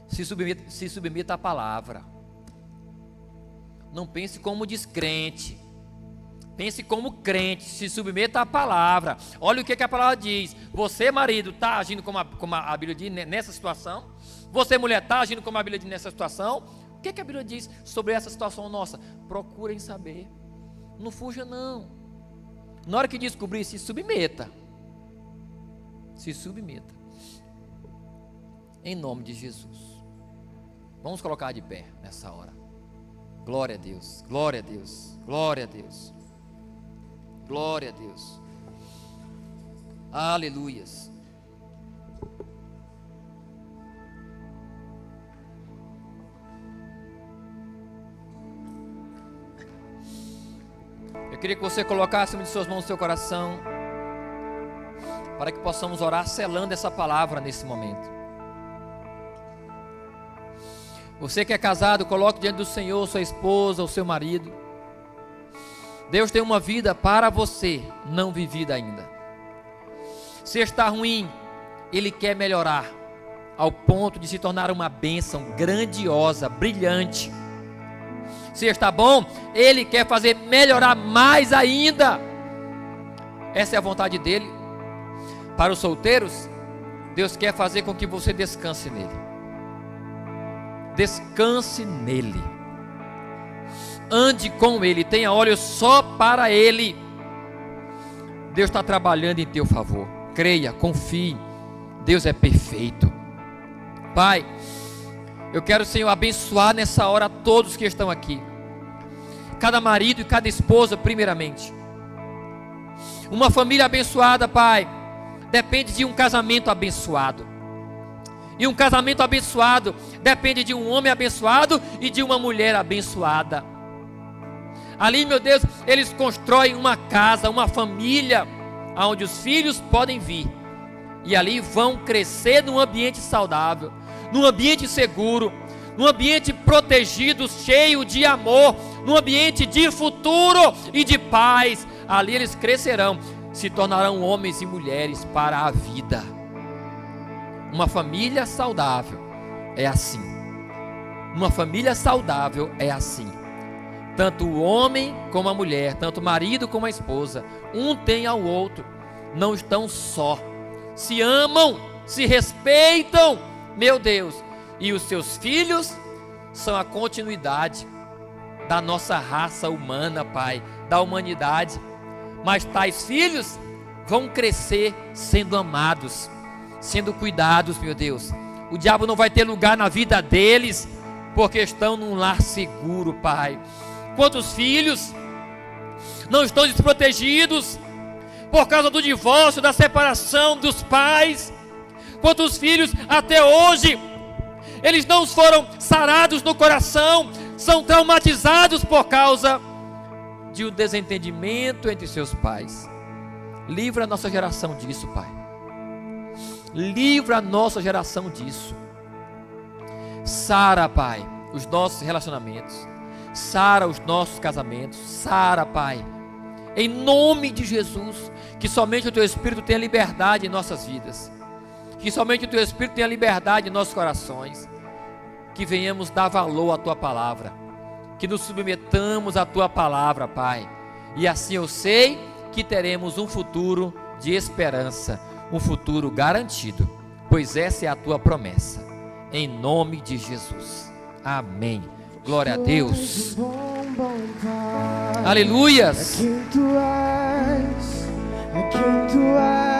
Se submeta à palavra. Não pense como descrente. Pense como crente. Se submeta à palavra. Olha o que a palavra diz. Você, marido, está agindo como a Bíblia diz nessa situação? Você, mulher, está agindo como a Bíblia diz nessa situação? O que a Bíblia diz sobre essa situação nossa? Procurem saber. Não fuja não. Na hora que descobrir, se submeta. Se submeta. Em nome de Jesus. Vamos colocar de pé nessa hora. Glória a Deus, glória a Deus, glória a Deus. Glória a Deus. Aleluias. Eu queria que você colocasse uma de suas mãos no seu coração, para que possamos orar selando essa palavra nesse momento. Você que é casado, coloque diante do Senhor sua esposa ou seu marido. Deus tem uma vida para você, não vivida ainda. Se está ruim, Ele quer melhorar, ao ponto de se tornar uma bênção grandiosa, brilhante. Se está bom, Ele quer fazer melhorar mais ainda. Essa é a vontade dEle. Para os solteiros, Deus quer fazer com que você descanse nele. Descanse nele. Ande com Ele, tenha olhos só para Ele. Deus está trabalhando em teu favor. Creia, confie. Deus é perfeito. Pai, eu quero, Senhor, abençoar nessa hora todos que estão aqui. Cada marido e cada esposa, primeiramente. Uma família abençoada, Pai, depende de um casamento abençoado. E um casamento abençoado depende de um homem abençoado e de uma mulher abençoada. Ali, meu Deus, eles constroem uma casa, uma família, onde os filhos podem vir. E ali vão crescer num ambiente saudável, num ambiente seguro, num ambiente protegido, cheio de amor, num ambiente de futuro e de paz. Ali eles crescerão, se tornarão homens e mulheres para a vida. Uma família saudável é assim. Uma família saudável é assim. Tanto o homem como a mulher, tanto o marido como a esposa, um tem ao outro, não estão só. Se amam, se respeitam, meu Deus. E os seus filhos são a continuidade da nossa raça humana, Pai, da humanidade. Mas tais filhos vão crescer sendo amados, sendo cuidados, meu Deus. O diabo não vai ter lugar na vida deles, porque estão num lar seguro, Pai. Quantos filhos não estão desprotegidos por causa do divórcio, da separação dos pais? Quantos filhos até hoje eles não foram sarados no coração, são traumatizados por causa de um desentendimento entre seus pais? Livra a nossa geração disso, Pai. Livra a nossa geração disso. Sara, Pai, os nossos relacionamentos. Sara os nossos casamentos. Sara, Pai, em nome de Jesus, que somente o Teu Espírito tenha liberdade em nossas vidas. Que somente o Teu Espírito tenha liberdade em nossos corações. Que venhamos dar valor à Tua palavra. Que nos submetamos à Tua palavra, Pai. E assim eu sei que teremos um futuro de esperança. Um futuro garantido. Pois essa é a Tua promessa. Em nome de Jesus. Amém. Glória a Deus. Aleluias. É quem tu és.